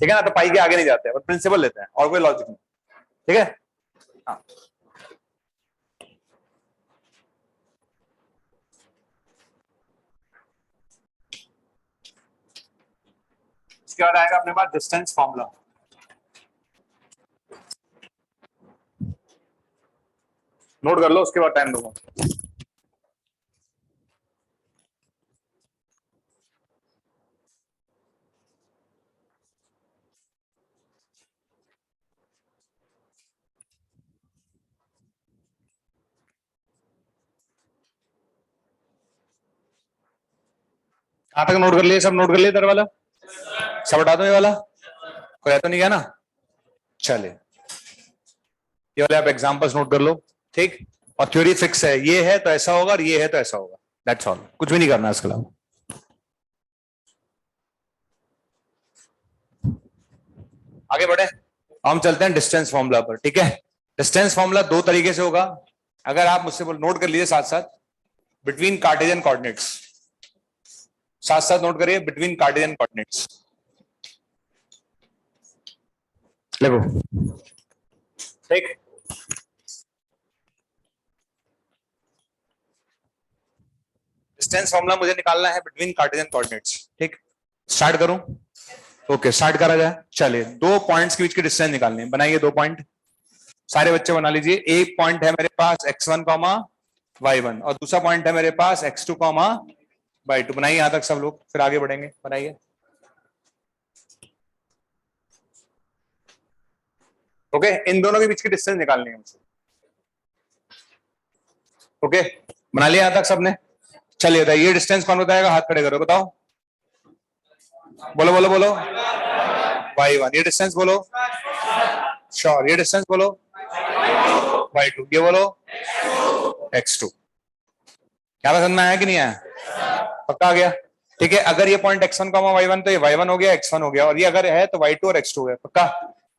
ठीक है ना, तो पाई के आगे नहीं जाते हैं, प्रिंसिपल लेते हैं और कोई लॉजिक नहीं। ठीक है, हाँ। इसके बाद आएगा अपने पास डिस्टेंस फॉर्मूला। नोट कर लो, उसके बाद टाइम दूंगा। कहां तक नोट कर लिए? सब नोट कर लिए इधर वाला? सब हटा दो ये वाला, कोई तो नहीं गया ना? चले, ये वाले आप एग्जांपल्स नोट कर लो, ठीक। और थ्योरी फिक्स है, ये है तो ऐसा होगा और ये है तो ऐसा होगा, दैट्स ऑल, कुछ भी नहीं करना इसके अलावा। आगे बढ़े, हम चलते हैं डिस्टेंस फॉर्मूला पर। ठीक है, डिस्टेंस फॉर्मूला दो तरीके से होगा, अगर आप मुझसे नोट कर लीजिए साथ साथ। बिटवीन कार्टेशियन कोऑर्डिनेट्स, साथ साथ नोट करिए, बिटवीन कार्टेशियन कोऑर्डिनेट्स। देखो, ठीक, डिस्टेंस फॉर्मूला मुझे निकालना है बिटवीन कार्टेशियन कोऑर्डिनेट्स। ठीक, स्टार्ट करूं? ओके, स्टार्ट करा जाए। चलिए, दो पॉइंट्स के बीच की डिस्टेंस निकालनी है, बनाइए दो पॉइंट, सारे बच्चे बना लीजिए। एक पॉइंट है मेरे पास x1 कॉमा y1 और दूसरा पॉइंट है मेरे पास x2 कॉमा y2। बनाइए यहां तक सब लोग, फिर आगे बढ़ेंगे। बनाइए। ओके, इन दोनों के बीच की डिस्टेंस निकालनी है मुझे। ओके, बना लिया यहां तक सबने? चलिए बताइए, ये डिस्टेंस कौन बताएगा? हाथ खड़े करो, बताओ, बोलो बोलो बोलो। y1। ये डिस्टेंस बोलो, श्योर। ये डिस्टेंस बोलो, y2। ये बोलो, x2। क्या समझ में आया कि नहीं आया? पक्का आ गया? ठीक है, अगर ये पॉइंट x1 कॉमा y1 तो ये y1 हो गया, x1 हो गया, और ये अगर है तो y2 और x2 है। पक्का?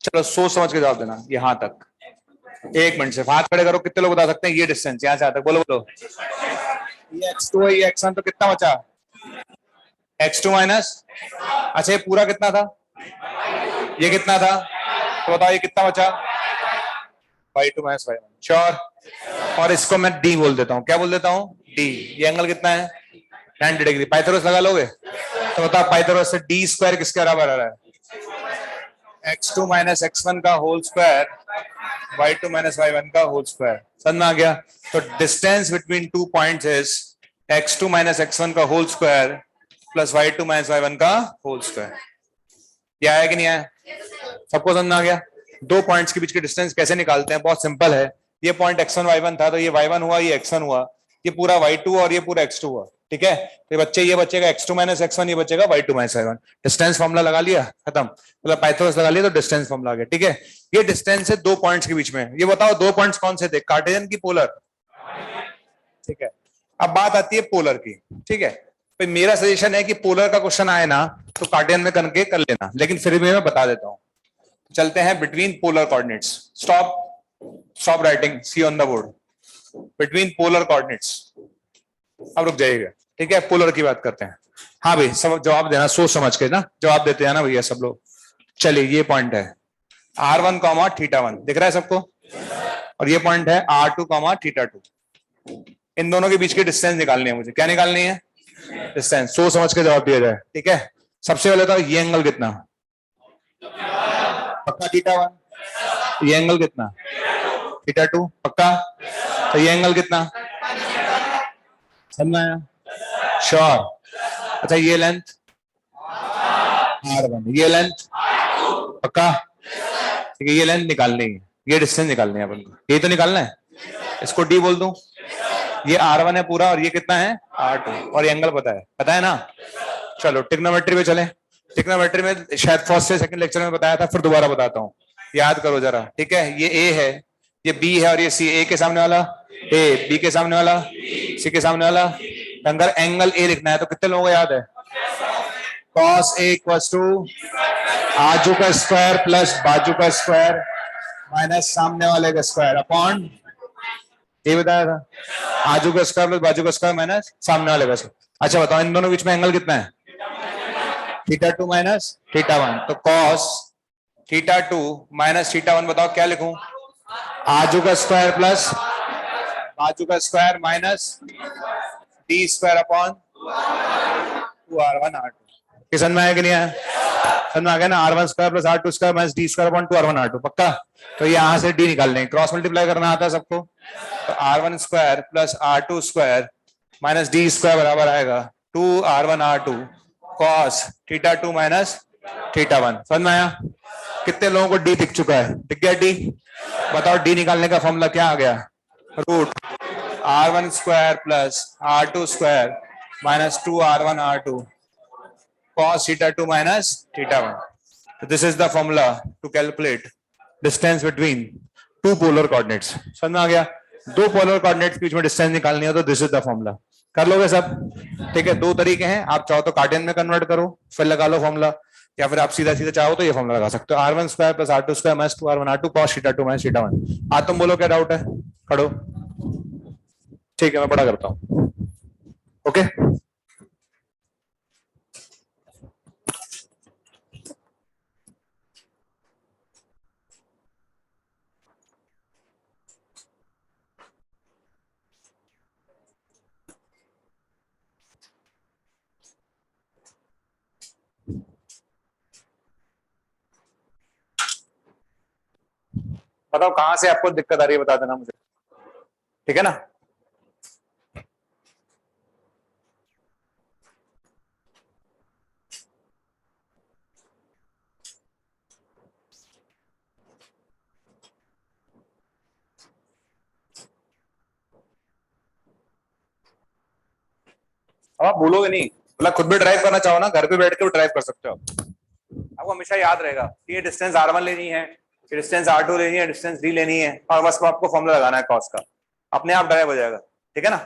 चलो सोच समझ के जवाब देना यहां तक। एक मिनट से हाथ खड़े करो, कितने लोग बता सकते हैं ये डिस्टेंस यहां से आता? बोलो बोलो। ये x2 है, ये x1, तो कितना बचा? x2 माइनस, अच्छा ये पूरा कितना था? ये कितना था? तो बताओ ये कितना बचा? y2 minus y1, sure. और इसको मैं d बोल देता हूँ। क्या बोल देता हूँ? d। ये एंगल कितना है? 90 डिग्री। पाइथागोरस लगा लोगे? तो बताओ पाइथागोरस से d स्क्वायर किसके बराबर आ रहा है? x2 माइनस x1 का whole square y2 minus y1 का होल स्क्वायर। समझ में आ गया? तो distance between two points is x2 minus x1 का whole square plus y2 minus y1 का होल स्क्वायर। ये आया कि नहीं आया? सबको समझ में आ गया? दो पॉइंट्स के बीच की डिस्टेंस कैसे निकालते हैं? बहुत सिंपल है। ये पॉइंट x1 y1 था, तो ये y1 हुआ, ये x1 हुआ, ये पूरा y2 और ये पूरा x2 हुआ। ठीक है, तो ये बचेगा x2 माइनस x1, ये बचेगा y2 minus y1। Distance formula लगा लिया, खत्म। मतलब पाइथागोरस लगा लिया तो डिस्टेंस फॉर्मूला आ गया। ठीक है, ये डिस्टेंस है दो पॉइंट्स के बीच में। ये बताओ दो पॉइंट्स कौन से थे? कार्टेशियन की पोलर? ठीक है, अब बात आती है पोलर की। ठीक है, तो मेरा सजेशन है कि पोलर का क्वेश्चन आए ना तो कार्टेशियन में करके कर लेना, लेकिन फिर भी मैं बता देता हूं। चलते हैं between polar coordinates. Stop writing, see on the board. Between polar coordinates. अब रुक जाइएगा, ठीक है, पोलर की बात करते हैं। हाँ भाई, सब जवाब देना सोच समझ के ना, जवाब देते हैं ना भैया सब लोग। चलिए, ये पॉइंट है r1 कॉमा θ1, दिख रहा है सबको? और ये पॉइंट है R2 कॉमा θ2। इन दोनों के बीच की डिस्टेंस निकालनी है मुझे। क्या निकालनी है? डिस्टेंस। सोच समझ के जवाब दिया जाए, ठीक है। सबसे पहले तो ये एंगल कितना? पक्का θ1। ये एंगल कितना? θ2। पक्का। तो ये एंगल कितना? समझ में आया? श्योर। अच्छा ये लेंथ R1, ये लेंथ पक्का, ठीक है। ये लेंथ निकालनी है, ये डिस्टेंस निकालनी है अपन को। ये तो निकालना है, इसको D बोल दूं। ये R1 है पूरा, और ये कितना है? R2। और ये एंगल पता है ना। चलो ट्रिग्नोमेट्री पे चलें। ट्रिग्नोमेट्री में शायद फर्स्ट से सेकंड लेक्चर में बताया था, फिर दोबारा बताता हूँ, याद करो जरा, ठीक है। ये A है, ये B है, और ये C। A के सामने वाला A, B के सामने वाला C के सामने वाला। अगर एंगल A लिखना है तो कितने लोगों को याद है? cos A इक्वल्स टू आजू का स्क्वायर प्लस बाजू का स्क्वायर माइनस सामने वाले का स्क्वायर अपॉन, ये बताया था, आजू का स्क्वायर प्लस बाजू का स्क्वायर माइनस सामने वाले का स्क्वायर। अच्छा बताओ इन दोनों बीच में एंगल कितना है? θ2 माइनस θ1। तो cos θ2 माइनस θ1 बताओ क्या लिखूं? आजू का स्क्वायर प्लस बाजू का square minus d square upon 2r1 r2। समझ में आया कि नहीं आया? समझ में आ गया ना। R1 square plus R2 square minus d square upon 2r1 r2। पक्का। तो यहां से d निकालने हैं, क्रॉस मल्टीप्लाई करना आता है सबको। तो R1 square plus R2 square minus d square बराबर आएगा 2r1 r2 cos θ2 माइनस θ1। समझ में आया? कितने लोगों को d दिख चुका है? दिख गया d? बताओ d निकालने का फॉर्मूला क्या आ गया? Root R1 square plus R2 square minus 2r1 r2 cos θ2 minus θ1. So this is the formula to calculate distance between two polar coordinates. समझ में आ गया? दो पोलर कोऑर्डिनेट्स के बीच में डिस्टेंस निकालनी है तो दिस इज द फॉर्मूला। कर लोगे सब? ठीक है। दो तरीके हैं, आप चाहो तो कार्टेशियन में कन्वर्ट करो फिर लगा लो फॉर्मूला, या फिर आप सीधा सीधा चाहो तो ये फॉर्मूला लगा सकते हो। R1 square plus R2 square minus 2r1 r2 cos θ2 minus θ1। आज तुम बोलो क्या डाउट है? खड़ो। ठीक है मैं पढ़ा करता हूँ। ओके बताओ कहां से आपको दिक्कत आ रही है, बता देना मुझे, ठीक है ना। अब आप भूलोगे नहीं, मतलब खुद भी ड्राइव करना चाहो ना, घर पे बैठ के ड्राइव कर सकते हो। आपको हमेशा याद रहेगा कि ये डिस्टेंस R1 लेनी है, ये डिस्टेंस R2 लेनी है, डिस्टेंस D लेनी है, और बस आपको फॉर्मूला लगाना है कॉस का, अपने आप ड्राइव हो जाएगा, ठीक है ना।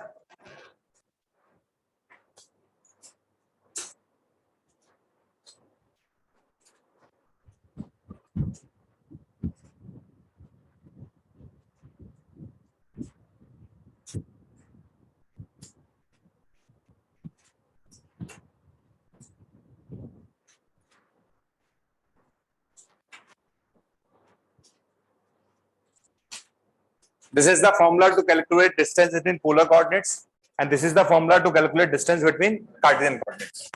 This is the formula to calculate distance between polar coordinates, and this is the formula to calculate distance between Cartesian coordinates.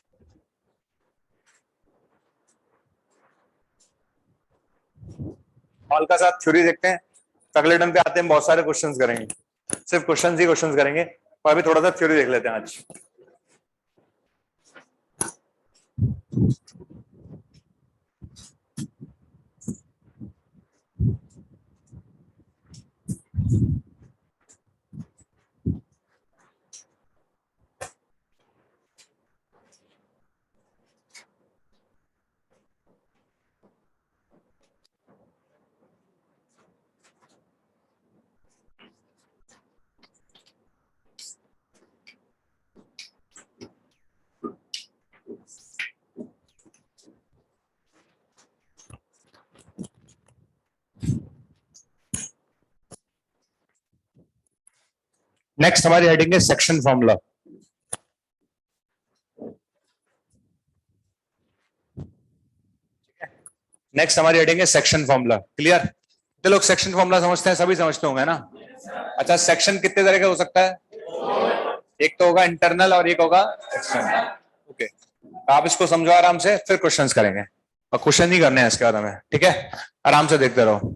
Hall का साथ थ्योरी देखते हैं, अगले टर्म पे आते हैं, बहुत सारे क्वेश्चंस करेंगे, सिर्फ क्वेश्चंस ही क्वेश्चंस करेंगे, और अभी थोड़ा सा थ्योरी देख लेते हैं आज। नेक्स्ट हमारी हेडिंग है सेक्शन फॉर्मूला। नेक्स्ट हमारी हेडिंग है सेक्शन फॉर्मूला, क्लियर। कितने लोग सेक्शन फॉर्मूला समझते हैं? सभी समझते होंगे ना। अच्छा, सेक्शन कितने तरह का हो सकता है? एक तो होगा इंटरनल और एक होगा एक्सटर्नल। ओके, आप इसको समझो आराम से, फिर क्वेश्चंस करेंगे, और क्वेश्चन ही करने हैं इसके बाद हमें, ठीक है? आराम से देखते रहो।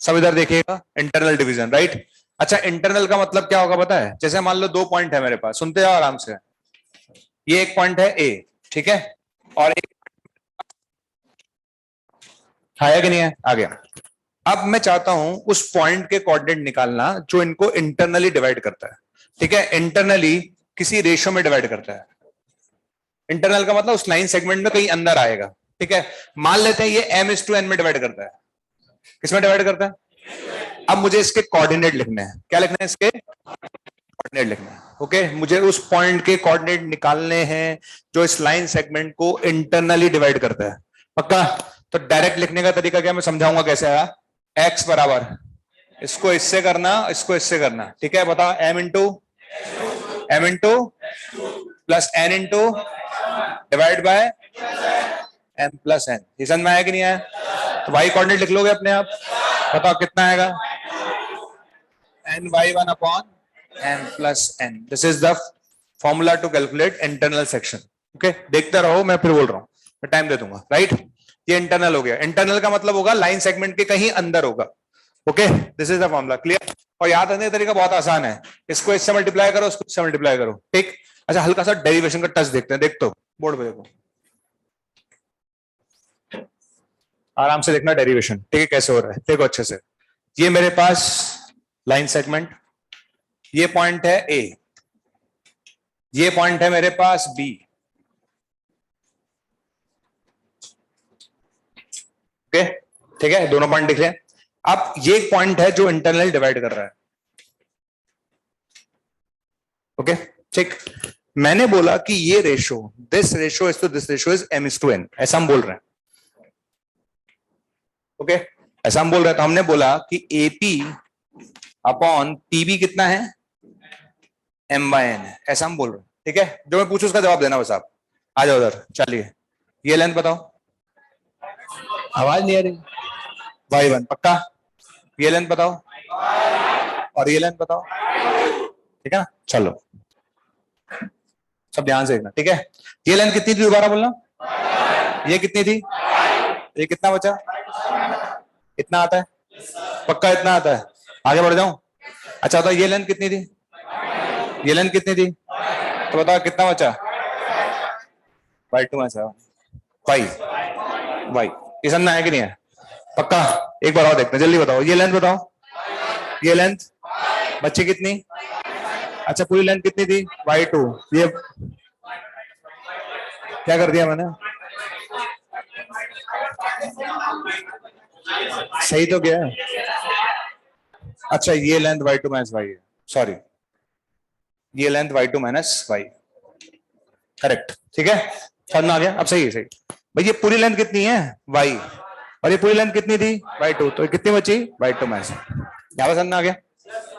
सब इधर देखिएगा, इंटरनल डिवीजन, राइट? अच्छा, इंटरनल का मतलब क्या होगा पता है? जैसे मान लो दो पॉइंट है मेरे पास, सुनते जाओ आराम से। ये एक पॉइंट है ए, ठीक है, और एक है कि नहीं है? आ गया। अब मैं चाहता हूं उस पॉइंट के कोऑर्डिनेट निकालना जो इनको इंटरनली डिवाइड करता है, ठीक है? इंटरनली किसी रेशियो में डिवाइड करता है। इंटरनल का मतलब उस लाइन सेगमेंट में कहीं अंदर आएगा, ठीक है? मान लेते हैं ये m/n में डिवाइड करता है। किसमें डिवाइड करता है? अब मुझे इसके कोऑर्डिनेट लिखने हैं। क्या लिखने हैं? इसके कोऑर्डिनेट लिखने हैं। ओके, मुझे उस पॉइंट के कोऑर्डिनेट निकालने हैं जो इस लाइन सेगमेंट को इंटरनली डिवाइड करता है। पक्का? तो डायरेक्ट लिखने का तरीका क्या, मैं समझाऊंगा कैसे आया। x बराबर, इसको इससे करना, इसको इससे करना, ठीक है? बताओ, m into plus n into divide by m plus n। ये समझ में आया कि नहीं आया? तो y कोऑर्डिनेट लिख लोगे अपने आप। बताओ कितना आएगा? ny1 upon m plus n। This is the formula to calculate internal section. Okay, देखते रहो, मैं फिर बोल रहा हूं, मैं टाइम दे दूंगा, राइट? ये इंटरनल हो गया। इंटरनल का मतलब होगा लाइन सेगमेंट के कहीं अंदर होगा। Okay, this is the formula. Clear? और याद रखने का तरीका बहुत आसान है, इसको इससे मल्टीप्लाई करो, इसको इससे मल्टीप्लाई करो, ठीक? अच्छा, हल्का सा डेरिवेशन का टच देखते हैं। देख तो बोर्ड पे देखो, आराम से देखना डेरिवेशन, ठीक है? कैसे हो रहा है देखो अच्छे से। ये मेरे पास लाइन सेगमेंट, ये पॉइंट है ए, ये पॉइंट है मेरे पास बी। ओके, ठीक है, दोनों पॉइंट दिख रहे हैं। अब ये एक पॉइंट है जो इंटरनल डिवाइड कर रहा है। ओके, ठीक। मैंने बोला कि ये ratio, this ratio is to this ratio is m/n, ऐसा हम बोल रहे हैं। ओके, ऐसा हम बोल रहे हैं। तो हमने बोला कि AP अपॉन PB कितना है? m/n है, ऐसा हम बोल रहे हैं, ठीक है? जो मैं पूछूं उसका जवाब देना बस। आप आ जाओ उधर, चलिए। ये लेंथ बताओ। आवाज नहीं आ रही? y1 पक्का? ये लेंथ बताओ, और ये लेंथ बताओ, ठीक है ना? चलो सब ध्यान से देखना, ठीक है? ये लेंथ कितनी थी दोबारा बोलना? ये कितनी थी? ये कितना बचा? इतना आता है? पक्का इतना आता है? आगे बढ़ जाऊं? अच्छा, तो ये लेंथ कितनी थी? ये लेंथ कितनी थी? तो बताओ कितना बचा? y2 में से y ये समझना है कि नहीं है? पक्का? एक बार और देखते हैं, जल्दी बताओ। ये लेंथ बताओ, ये लेंथ बच्ची कितनी? अच्छा, पूरी लेंथ कितनी थी? y2। ये क्या कर दिया मैंने? सही तो क्या है? अच्छा, ये लेंथ y2 माइनस y है, सॉरी, ये length y2 minus y, correct, ठीक है? समझ में आ गया? अब सही है, सही। भाई ये पूरी लेंथ कितनी है? y, और ये पूरी लेंथ कितनी थी? y2, तो कितनी बची? y2 minus. यहाँ पर समझ में आ गया?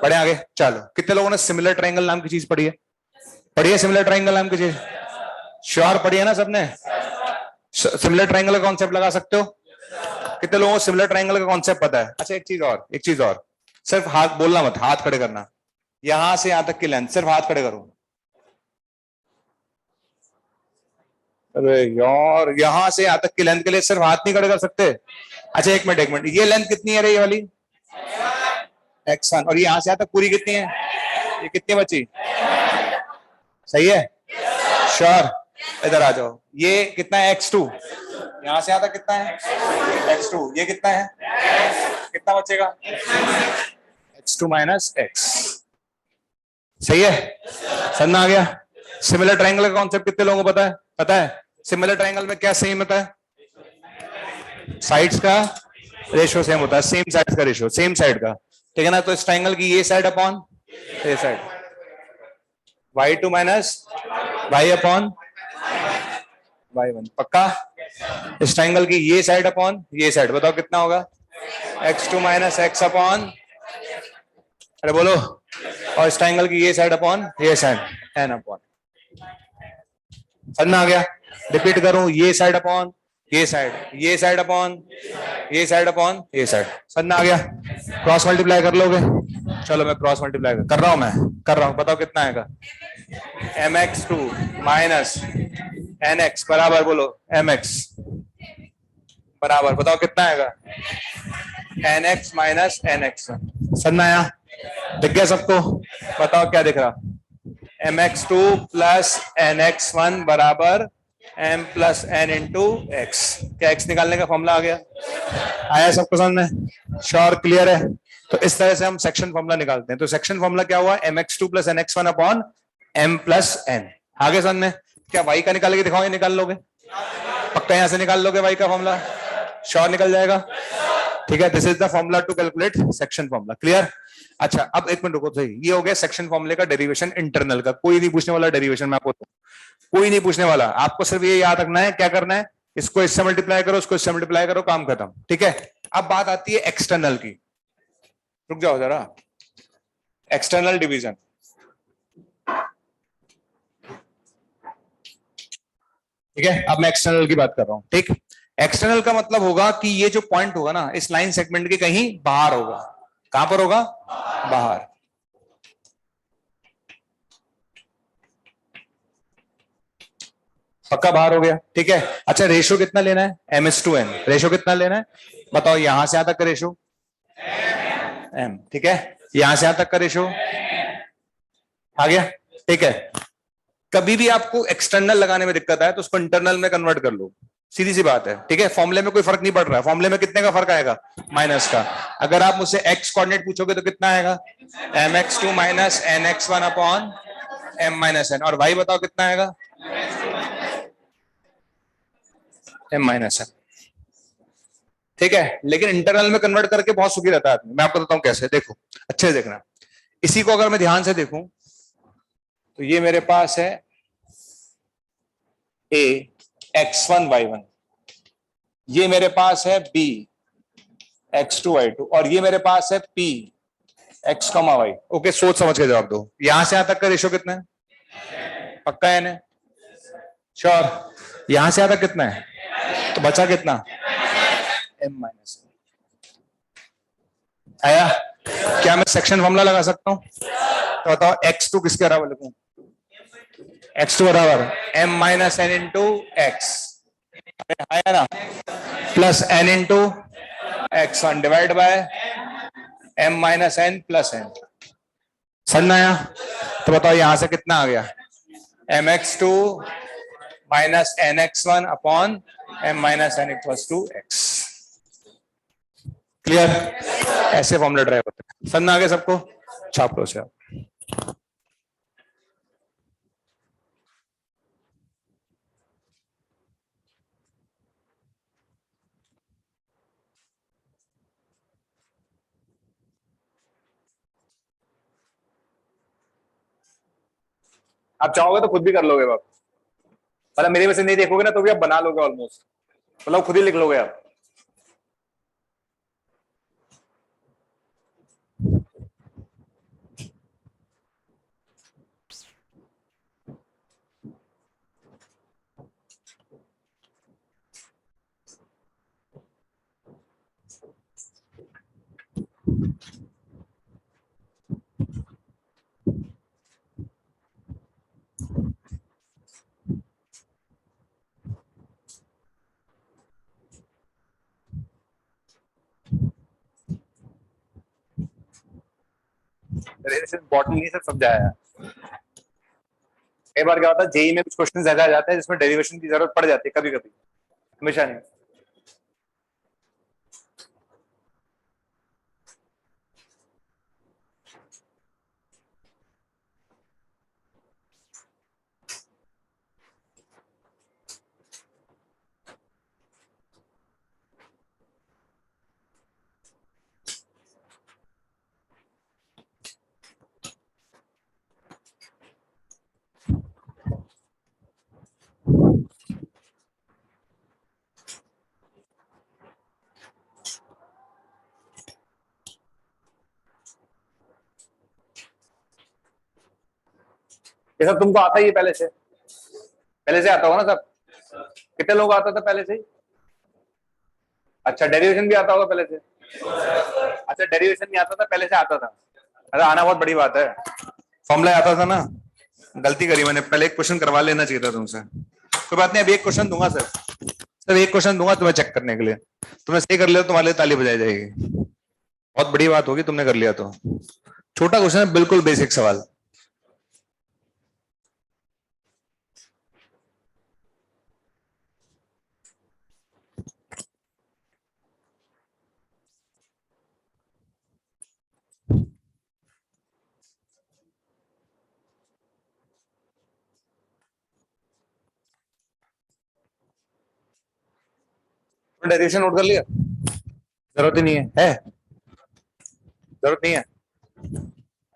बढ़े आगे। चलो, कितने लोगों ने सिमिलर ट्रायंगल नाम की चीज पढ़ी है? पढ़ी है सिमिलर ट्रायंगल नाम की चीज? श्योर पढ़ी है ना सबने? सिमिलर ट्रायंगल का कॉन्सेप्ट लगा सकते हो? कितने लोगों को सिमिलर ट्रायंगल का कॉन्सेप्ट पता है? अच्छा, एक चीज और, सिर्फ हाथ बोलना मत, हाथ खड़े करना। यहां से यहां तक की लेंथ, सिर्फ हाथ खड़े करो। अरे यार, यहां से यहां तक की लेंथ के लिए सिर्फ हाथ नहीं खड़े कर सकते? अच्छा, एक मिनट, ये लेंथ कितनी है रे? ये वाली x1, और यहां से यहां तक पूरी कितनी है? ये कितनी बची? सही है? श्योर? इधर आ जाओ। ये कितना है? x2। यहां से यहां तक कितना है? x2। ये कितना है? कितना बचेगा? x2 minus x। सही है? समझ आ गया? सिमिलर ट्रायंगल का कॉन्सेप्ट कितने लोगों को पता है? पता है? सिमिलर ट्रायंगल में क्या सेम होता है? साइड्स का रेशियो सेम होता है, सेम साइड्स का रेशियो, सेम साइड का, ठीक है ना? तो इस ट्रायंगल की ये साइड अपॉन ये side, y2 minus y upon y1, पक्का? इस ट्रायंगल की ये साइड अपॉन ये साइड, बताओ कितना होगा? x2 माइनस x अपॉन, अरे बोलो, और इस ट्रायंगल की ये साइड अपॉन ये साइड, n अपॉन। समझ में आ गया? रिपीट करूं, ये साइड अपॉन ये साइड अपॉन ये साइड अपॉन ये साइड। समझ में आ गया? क्रॉस मल्टीप्लाई कर लोगे? चलो मैं क्रॉस मल्टीप्लाई कर रहा हूं, मैं कर रहा हूं, बताओ कितना आएगा? mx2 माइनस nx बराबर, बोलो mx बराबर, बताओ कितना आएगा? nx minus nx। समझ में आया? दिख गया सबको? बताओ क्या दिख रहा? mx2 प्लस nx1 बराबर m plus n into x. क्या x निकालने का फॉर्मूला आ गया? आया सबको समझ में? श्योर, क्लियर है? तो इस तरह से हम सेक्शन फॉर्मूला निकालते हैं। तो सेक्शन फॉर्मूला क्या हुआ? mx2 plus nx1 upon m plus n। आगे समझ में? क्या y का निकाल के दिखाओ? ये निकाल लोगे? पक्का यहां से निकाल लोगे y का फॉर्मूला? श्योर निकल जाएगा? ठीक है, this is the formula to calculate section formula. Clear? अच्छा, अब एक मिनट रुको, सही, ये हो गया सेक्शन फॉर्मूले का डेरिवेशन इंटरनल का। कोई नहीं पूछने वाला डेरिवेशन में आपको, कोई नहीं पूछने वाला। आपको सिर्फ ये याद रखना है क्या करना है, इसको इससे मल्टीप्लाई करो, इसको इससे मल्टीप्लाई करो, काम खत्म। ठीक है, अब बात आती है एक्सटर्नल की। रुक जाओ जरा, एक्सटर्नल डिवीजन। ठीक है, अब मैं एक्सटर्नल की बात कर रहा हूं। ठीक, एक्सटर्नल का मतलब होगा कि ये जो पॉइंट होगा ना, इस लाइन सेगमेंट के कहीं बाहर होगा। कहां पर होगा? बाहर। पक्का बाहर हो गया? ठीक है। अच्छा, रेशो कितना लेना है? ms/n। रेशो कितना लेना है बताओ? यहां से यहां तक का रेशो m। ठीक है, यहां से यहां तक का रेशो आ गया। ठीक है, कभी भी आपको एक्सटर्नल लगाने में दिक्कत आए तो उसको इंटरनल में कन्वर्ट कर लो, सीधी सी बात है। ठीक है, फॉर्मूले में कोई फर्क नहीं पड़ रहा है। फॉर्मूले में कितने का फर्क आएगा? माइनस का। अगर आप मुझसे एक्स कोऑर्डिनेट पूछोगे तो कितना आएगा? mx2 minus nx1 upon m minus n। और y बताओ कितना आएगा? m minus n। ठीक है, लेकिन इंटरनल में कन्वर्ट करके बहुत सुखी रहता है आदमी। मैं आपको बताता हूं कैसे, देखो अच्छे से देखना। इसी को अगर मैं ध्यान से देखूं तो ये मेरे पास है a x1 y1, ये मेरे पास है b x2 y2, और ये मेरे पास है p x, y। ओके, सोच समझ के जवाब दो। यहां से यहां तक का रेशो कितना है? पक्का है ना? श्योर? यहां से यहां तक कितना है? तो बचा कितना? m minus. आया? क्या मैं सेक्शन फॉर्मूला लगा सकता हूं? तो बताओ x2 किसके बराबर लिखूं? x2 बराबर m minus n into x, आया ना? Plus n into x1 divide by m minus n plus n। समझ में आया? तो बताओ यहां से कितना आ गया? mx2 minus nx1 upon m minus n equals to x। Clear? ऐसे फॉर्मूला ड्राइव होते हैं। समझ में आ गया सबको? छाप लो से आप। आप चाहोगे तो खुद भी कर लोगे बाप, मतलब मेरे में से नहीं देखोगे ना तो भी आप बना लोगे ऑलमोस्ट, मतलब खुद ही लिख लोगे आप। इंपॉर्टेंट नहीं सब समझाया है। कई बार क्या होता है जेई में कुछ क्वेश्चन ऐसे आ जाते हैं जिसमें डेरिवेशन की जरूरत पड़ जाती है, कभी कभी, हमेशा नहीं। ये सब तुमको आता ही है पहले से? पहले से आता होगा ना सब? कितने लोग आता था पहले से ही? अच्छा, डेरिवेशन भी आता होगा पहले से? अच्छा, डेरिवेशन नहीं आता था, पहले से आता था। अरे आना बहुत बड़ी बात है, फॉर्मूला आता था ना। गलती करी मैंने, पहले एक क्वेश्चन करवा लेना चाहिए था तुमसे। कोई बात नहीं, अभी एक क्वेश्चन दूंगा सर, सर एक क्वेश्चन दूंगा तुम्हें चेक करने के लिए। तुमने सही कर लिया तो तुम्हारे लिए ताली बजाई जाएगी, बहुत बड़ी बात होगी तुमने कर लिया तो। छोटा क्वेश्चन है, बिल्कुल बेसिक सवाल। डेरिवेशन नोट कर लिया? जरूरत ही नहीं है? जरूरत नहीं है?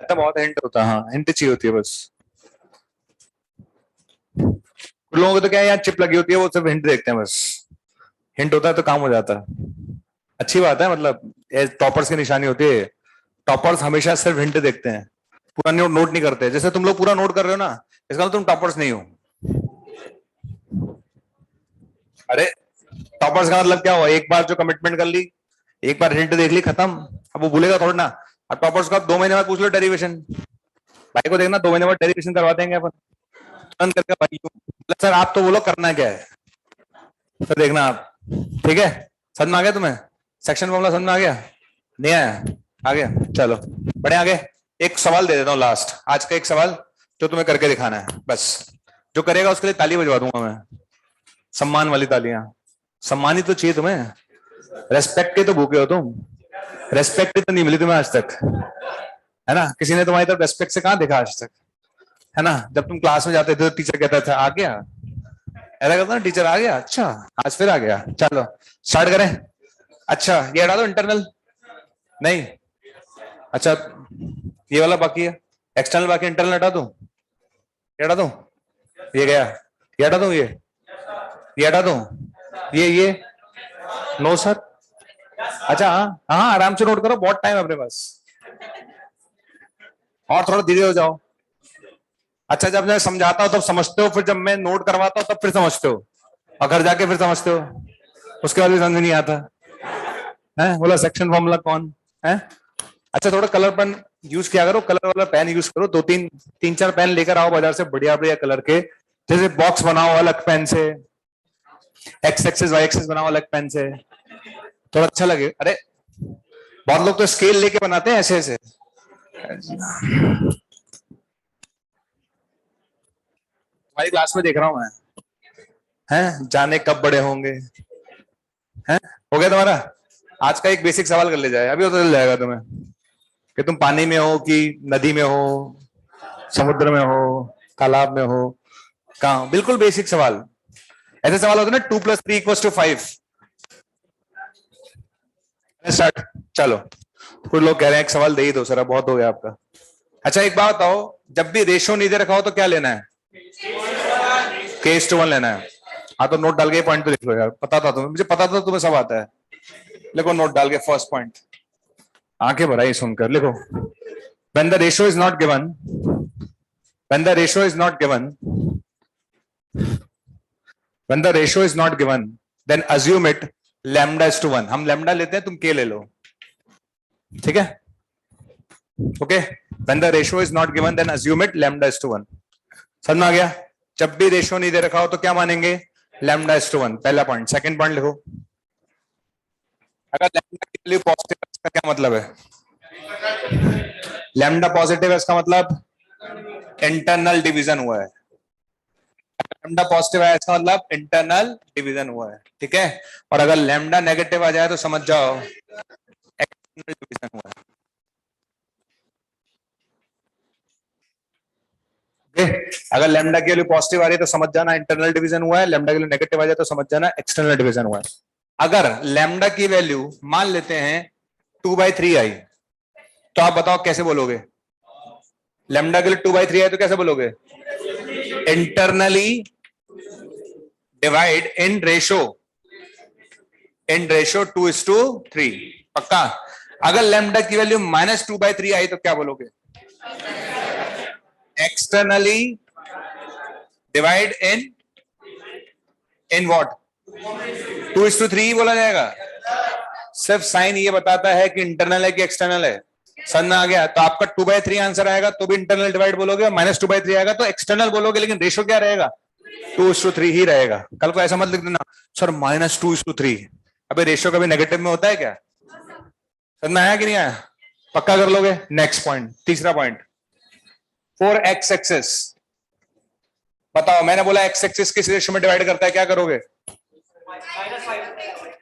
अच्छा, बहुत हिंट होता है, हाँ हिंट चाहिए होती है बस। कुछ लोगों को तो क्या है, यहाँ चिप लगी होती है, वो सिर्फ हिंट देखते हैं बस। हिंट होता है तो काम हो जाता है। अच्छी बात है, मतलब टॉपर्स की निशानी होती है। टॉपर्स हमेशा सिर्फ हिंट देखते हैं, पूरा नोट नहीं करते। जैसे तुम लोग पूरा नोट कर रहे हो ना, इसका मतलब तुम टॉपर्स नहीं हो। अरे टॉपर्स का मतलब क्या हुआ, एक बार जो कमिटमेंट कर ली, एक बार हिंट देख ली, खत्म। अब वो भूलेगा थोड़ा ना। अब टॉपर्स का 2 महीने बाद पूछ लो डेरिवेशन, भाई को देखना 2 महीने बाद डेरिवेशन करवा देंगे अपन तुरंत करके भाई को। सर आप तो बोलो करना क्या है, फिर देखना आप। ठीक है, समझ में आ गया तुम्हें? सेक्शन फॉर्मूला समझ में आ गया? नहीं आया? आ गया, चलो बढ़िया। आगे एक सवाल दे देता हूँ लास्ट, आज का एक सवाल जो तुम्हें करके दिखाना है बस। जो करेगा उसके लिए ताली बजवा दूंगा मैं, सम्मान वाली तालियां। सम्मान ही तो चाहिए तुम्हें, रेस्पेक्ट के तो भूखे हो तुम। रेस्पेक्ट तो नहीं मिली तुम्हें आज तक, है ना? किसी ने तुम्हारी तरफ रेस्पेक्ट से कहाँ देखा आज तक, है ना? जब तुम क्लास में जाते थे तो टीचर कहता था आ गया, ऐसा करता ना, टीचर आ गया, अच्छा आज फिर आ गया, चलो स्टार्ट करें। अच्छा ये हटा दो, इंटरनल नहीं। अच्छा ये वाला बाकी है, एक्सटर्नल बाकी, इंटरनल हटा दूं? ये हटा दूं? ये गया, ये हटा दूं? ये हटा दूं? ये नो सर। अच्छा हाँ हाँ, आराम से नोट करो, बहुत टाइम है अपने पास, और थोड़ा धीरे हो जाओ। अच्छा जब मैं समझाता हूं तब समझते हो, फिर जब मैं नोट करवाता हूं तब फिर समझते हो, और घर जाके फिर समझते हो, उसके बाद भी समझ नहीं आता है। बोला सेक्शन फॉर्मूला कौन है? अच्छा थोड़ा कलर पेन यूज किया करो, कलर वाला पेन यूज करो, दो तीन तीन चार पेन लेकर आओ बाजार से, बढ़िया बढ़िया कलर के। जैसे बॉक्स बनाओ अलग पेन से, एक्स एक्सेस वाई एक्सेस बनाओ अलग पेन से, थोड़ा अच्छा लगे। अरे बहुत लोग तो स्केल लेके बनाते हैं ऐसे ऐसे। तुम्हारी क्लास में देख रहा हूं मैं, हैं जाने कब बड़े होंगे। हैं हो गया तुम्हारा? आज का एक बेसिक सवाल कर ले जाए, अभी तो चल जाएगा तुम्हें, कि तुम पानी में हो कि नदी में हो, समुद्र में हो, तालाब में हो, कहा हो? बिल्कुल बेसिक सवाल। ऐसे सवाल होते हैं ना, 2+3=5। स्टार्ट, चलो। कुछ लोग कह रहे हैं एक सवाल दे ही दो सर, अब बहुत हो गया आपका। अच्छा एक बात बताओ, जब भी रेशो नहीं दे रखा हो तो क्या लेना है? K:1 लेना है। हाँ तो नोट डाल के पॉइंट तो लिख लो यार, पता था तुम्हें, मुझे पता था तुम्हें सब आता है। लिखो नोट डाल के फर्स्ट पॉइंट, आंखें भराई सुनकर लिखो। when the ratio is not given when the ratio is not given when the ratio is not given then assume it λ=1। हम लैम्डा लेते हैं, तुम k ले लो, ठीक है? Okay, when the ratio is not given then assume it λ=1। समझ में आ गया? जब भी रेशियो नहीं दे रखा हो तो क्या मानेंगे? λ=1, पहला पॉइंट। सेकंड पॉइंट लिखो, अगर लैम्डा की वैल्यू पॉजिटिव है इसका क्या मतलब है? लैम्डा पॉजिटिव है इसका मतलब इंटरनल डिवीजन हुआ है। लैम्डा पॉजिटिव है इसका मतलब इंटरनल डिवीजन हुआ है, ठीक है? और अगर लैम्डा नेगेटिव आ जाए तो समझ जाओ एक्सटर्नल डिवीजन हुआ है। अगर लैम्डा की वैल्यू पॉजिटिव आ रही है तो समझ जाना इंटरनल डिवीजन हुआ है, लैम्डा की वैल्यू नेगेटिव आ जाए तो समझ जाना एक्सटर्नल डिवीजन हुआ है। अगर लैम्डा की वैल्यू मान लेते हैं 2/3 आई, तो आप बताओ कैसे बोलोगे? लैम्डा के लिए 2/3 आई तो कैसे बोलोगे? Internally divide in ratio 2:3। पक्का? अगर लैम्डा की वैल्यू -2/3 आई तो क्या बोलोगे? Externally divide in what? 2:3 बोला जाएगा। सिर्फ साइन ये बताता है कि इंटरनल है कि एक्सटर्नल है। समझ में आ गया? तो आपका 2/3 आंसर आएगा तो भी इंटरनल डिवाइड बोलोगे, -2/3 आएगा तो एक्सटर्नल बोलोगे, लेकिन रेशो क्या रहेगा? 2:3 ही रहेगा। कल को ऐसा मत लिख देना सर -2:3। अबे रेशो कभी नेगेटिव में होता है क्या? समझ में आया कि नहीं आया? पक्का कर लोगे? नेक्स्ट पॉइंट, तीसरा पॉइंट, 4x एक्सेस। बताओ, मैंने बोला एक्स एक्सिस किस रेशो में डिवाइड करता है, क्या करोगे?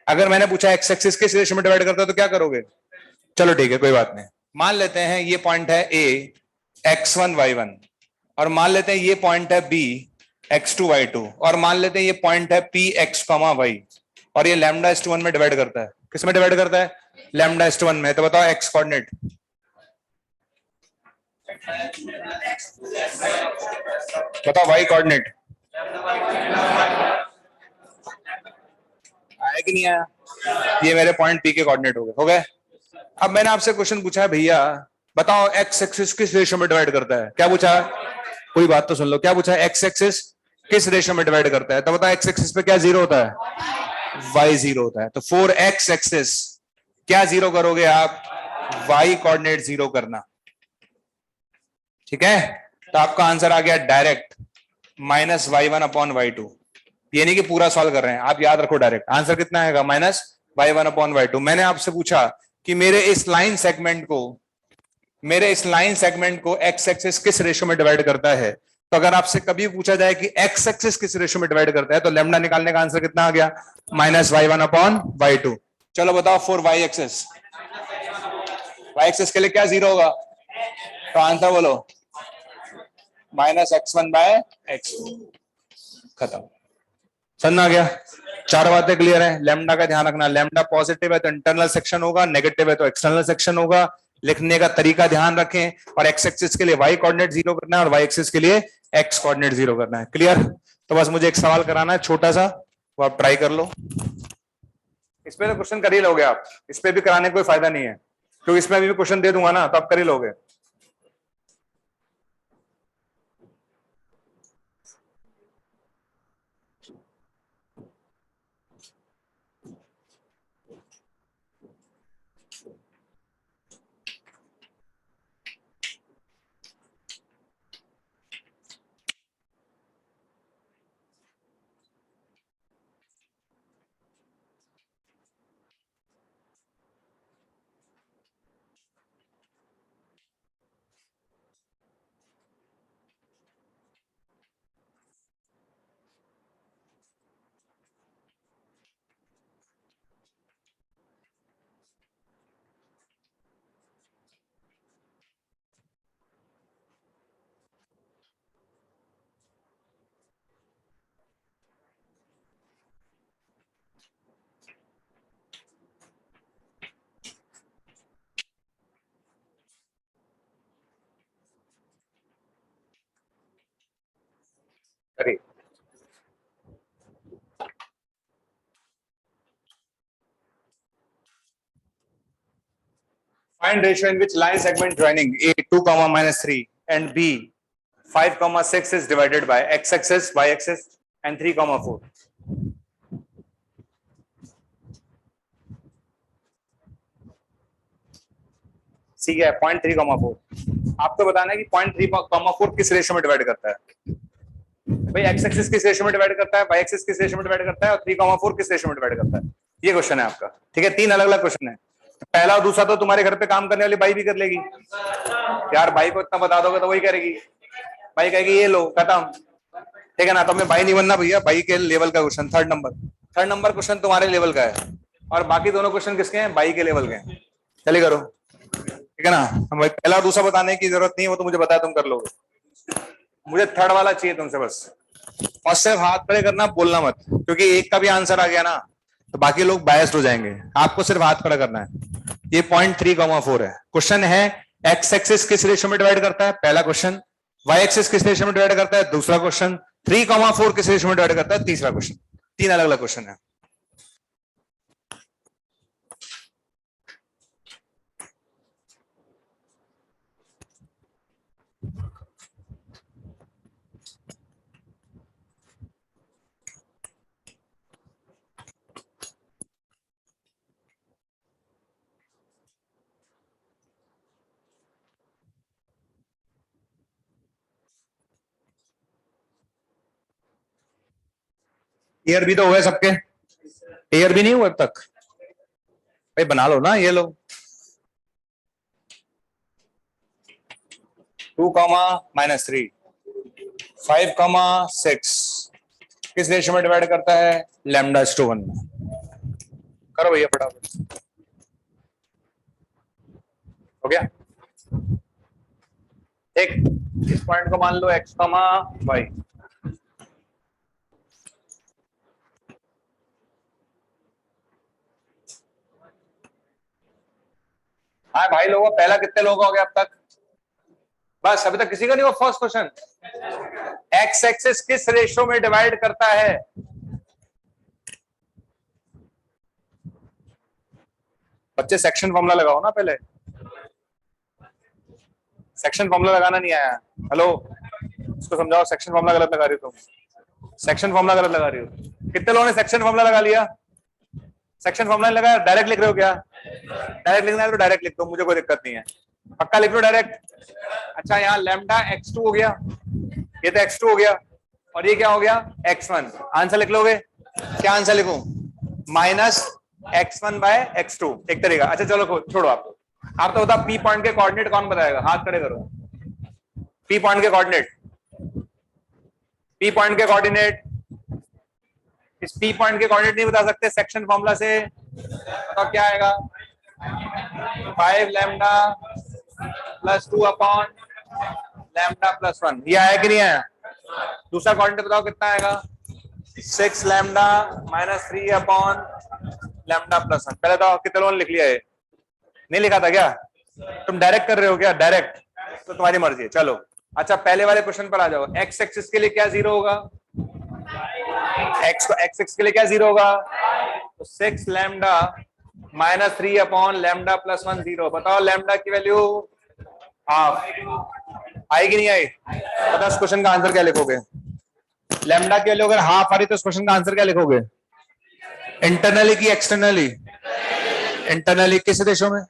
अगर मैंने पूछा एक्स एक्सिस किस रेशो में डिवाइड करता है तो क्या करोगे? चलो ठीक है, कोई बात नहीं। मान लेते हैं ये पॉइंट है ए x1 y1, और मान लेते हैं ये पॉइंट है बी x2 y2, और मान लेते हैं ये पॉइंट है पी x, y, और ये λ/1 में डिवाइड करता है। किस में डिवाइड करता है? λ/1 में। तो बताओ एक्स कोऑर्डिनेट, बताओ वाई कोऑर्डिनेट आया कि नहीं आया? ये मेरे पॉइंट पी के कोऑर्डिनेट हो गए, हो गए। अब मैंने आपसे क्वेश्चन पूछा है, भैया बताओ एक्स एक्सिस किस रेशियो में डिवाइड करता है? क्या पूछा? कोई बात तो सुन लो, क्या पूछा? एक्स एक्सिस किस रेशियो में डिवाइड करता है? तो बताओ एक्स एक्सिस पे क्या जीरो होता है? वाई जीरो होता है। तो 4x एक्सिस क्या जीरो करोगे आप? वाई कोऑर्डिनेट जीरो करना। ठीक है, तो आपका आंसर आ गया डायरेक्ट -y1/y2। ये नहीं कि पूरा सॉल्व कर रहे हैं, आप याद रखो डायरेक्ट आंसर कितना आएगा, -y1/y2। मैंने आपसे पूछा कि मेरे इस लाइन सेगमेंट को एक्स एक्सिस किस रेशो में डिवाइड करता है। तो अगर आपसे कभी पूछा जाए कि एक्स एक्सिस किस रेशो में डिवाइड करता है, तो लेमडा निकालने का आंसर कितना आ गया? -y1/y2। चलो बताओ फॉर y एक्सिस के लिए क्या जीरो होगा? तो आंसर बोलो, -x1/x2। खत्म। समझ आ गया? चार बातें क्लियर है। लेमडा का ध्यान रखना, लेमडा पॉजिटिव है तो इंटरनल सेक्शन होगा, नेगेटिव है तो एक्सटर्नल सेक्शन होगा। लिखने का तरीका ध्यान रखें, और एक्स एक्सिस के लिए वाई कोऑर्डिनेट जीरो करना है और वाई एक्सिस के लिए एक्स कोऑर्डिनेट जीरो करना है। क्लियर? तो बस मुझे एक सवाल कराना है छोटा सा, वो आप ट्राई कर लो। इस पे तो क्वेश्चन कर ही लोगे आप, इस पे भी कराने का कोई फायदा नहीं है, क्योंकि इसमें भी क्वेश्चन दे दूंगा ना तो आप कर ही लोगे। करिए। Find ratio in which line segment joining A 2, -3 and B 5, 6 is divided by x axis, y axis and 3, 4. ठीक है, 0.3, 4 आपको बताना है कि 0.3, 4 किस रेशियो में डिवाइड करता है। भाई एक्स एक्सिस किस रेशियो में डिवाइड करता है, वाई एक्सिस किस रेशियो में डिवाइड करता है, और 3, 4 किस रेशियो में डिवाइड करता है। ये क्वेश्चन है आपका। ठीक है, तीन अलग अलग क्वेश्चन है। पहला और दूसरा तो तुम्हारे घर पे काम करने वाली बाई भी कर लेगी यार, बाई को इतना बता दोगे तो वही करेगी। बाई कहेगी ये लो खत्म। ठीक है ना, तो हमें बाई नहीं बनना भैया, बाई के लेवल का क्वेश्चन। थर्ड नंबर क्वेश्चन तुम्हारे लेवल का है, और बाकी दोनों क्वेश्चन किसके हैं? बाई के लेवल के हैं। चलिए करो, ठीक है ना। हमें पहला और दूसरा बताने की जरूरत नहीं है, वो तो मुझे बताया तुम कर लोगे। मुझे थर्ड वाला चाहिए तुमसे बस। और सिर्फ हाथ खड़े करना, बोलना मत, क्योंकि एक का भी आंसर आ गया ना तो बाकी लोग बायस्ड हो जाएंगे। आपको सिर्फ हाथ खड़ा करना है। ये 0.3, 4 है। क्वेश्चन है एक्स एक्सिस किस रेशियो में डिवाइड करता है, पहला क्वेश्चन। वाई एक्सिस किस रेशियो में डिवाइड करता है, दूसरा क्वेश्चन। 3, 4 किस रेशियो में डिवाइड करता है, तीसरा क्वेश्चन। तीन अलग अलग क्वेश्चन है। ईयर भी तो हुए सबके, ईयर भी नहीं हुए अब तक भाई, बना लो ना ये लो। 2, -3, 5, 6 किस रेशियो में डिवाइड करता है? λ/1 में। करो भैया फटाफट। हो गया? एक इस पॉइंट को मान लो x, y। हाँ भाई लोगों, पहला कितने लोग हो गए अब तक? बस अभी तक किसी का नहीं हुआ फर्स्ट क्वेश्चन। एक्स एक्सिस किस रेशियो में डिवाइड करता है? बच्चे सेक्शन फॉर्मूला लगाओ ना पहले। सेक्शन फॉर्मूला लगाना नहीं आया? हेलो, इसको समझाओ, सेक्शन फॉर्मूला गलत लगा रही हो तुम। सेक्शन फॉर्मूला गलत लगा रही हो। कितने लोगों ने सेक्शन फॉर्मूला लगा लिया? सेक्शन फॉर्मूला लगाया? डायरेक्ट लिख रहे हो क्या? डायरेक्ट लिखना है तो डायरेक्ट लिख दो, मुझे कोई दिक्कत नहीं है। पक्का लिख लो डायरेक्ट। अच्छा, यहाँ लैम्डा x2 हो गया, ये तो x2 हो गया, और ये क्या हो गया? x1। आंसर लिख लोगे? क्या आंसर लिखूं? -x1/x2 एक तरीका। अच्छा चलो छोड़ो, आप तो बताओ, पी पॉइंट के कोऑर्डिनेट कौन बताएगा? हाथ खड़े करो। पी पॉइंट के कोऑर्डिनेट, पी पॉइंट के कोऑर्डिनेट, इस पी पॉइंट के कोऑर्डिनेट नहीं बता सकते सेक्शन फॉर्मूला से? बताओ क्या आएगा? 5λ+2/λ+1, ये आया कि नहीं आया? दूसरा कोऑर्डिनेट बताओ कितना आएगा? 6λ-3/λ+1। पहले तो कितने लोगों ने लिख लिया है? नहीं लिखा था क्या? तुम डायरेक्ट कर रहे हो क्या? डायरेक्ट तो तुम्हारी मर्जी है, चलो। अच्छा, पहले वाले क्वेश्चन पर आ जाओ। एक्स एक्सिस के लिए क्या जीरो होगा? एक्स एक्सिस के लिए क्या जीरो होगा? तो 6λ-3/λ+1 जीरो। बताओ लैम्डा की वैल्यू हाफ आई कि नहीं आई? बताओ इस क्वेश्चन का आंसर क्या लिखोगे? लैम्डा की वैल्यू अगर हाफ आ रही तो इस क्वेश्चन का आंसर क्या लिखोगे? इंटरनली की एक्सटर्नली? इंटरनली किस रेशो में?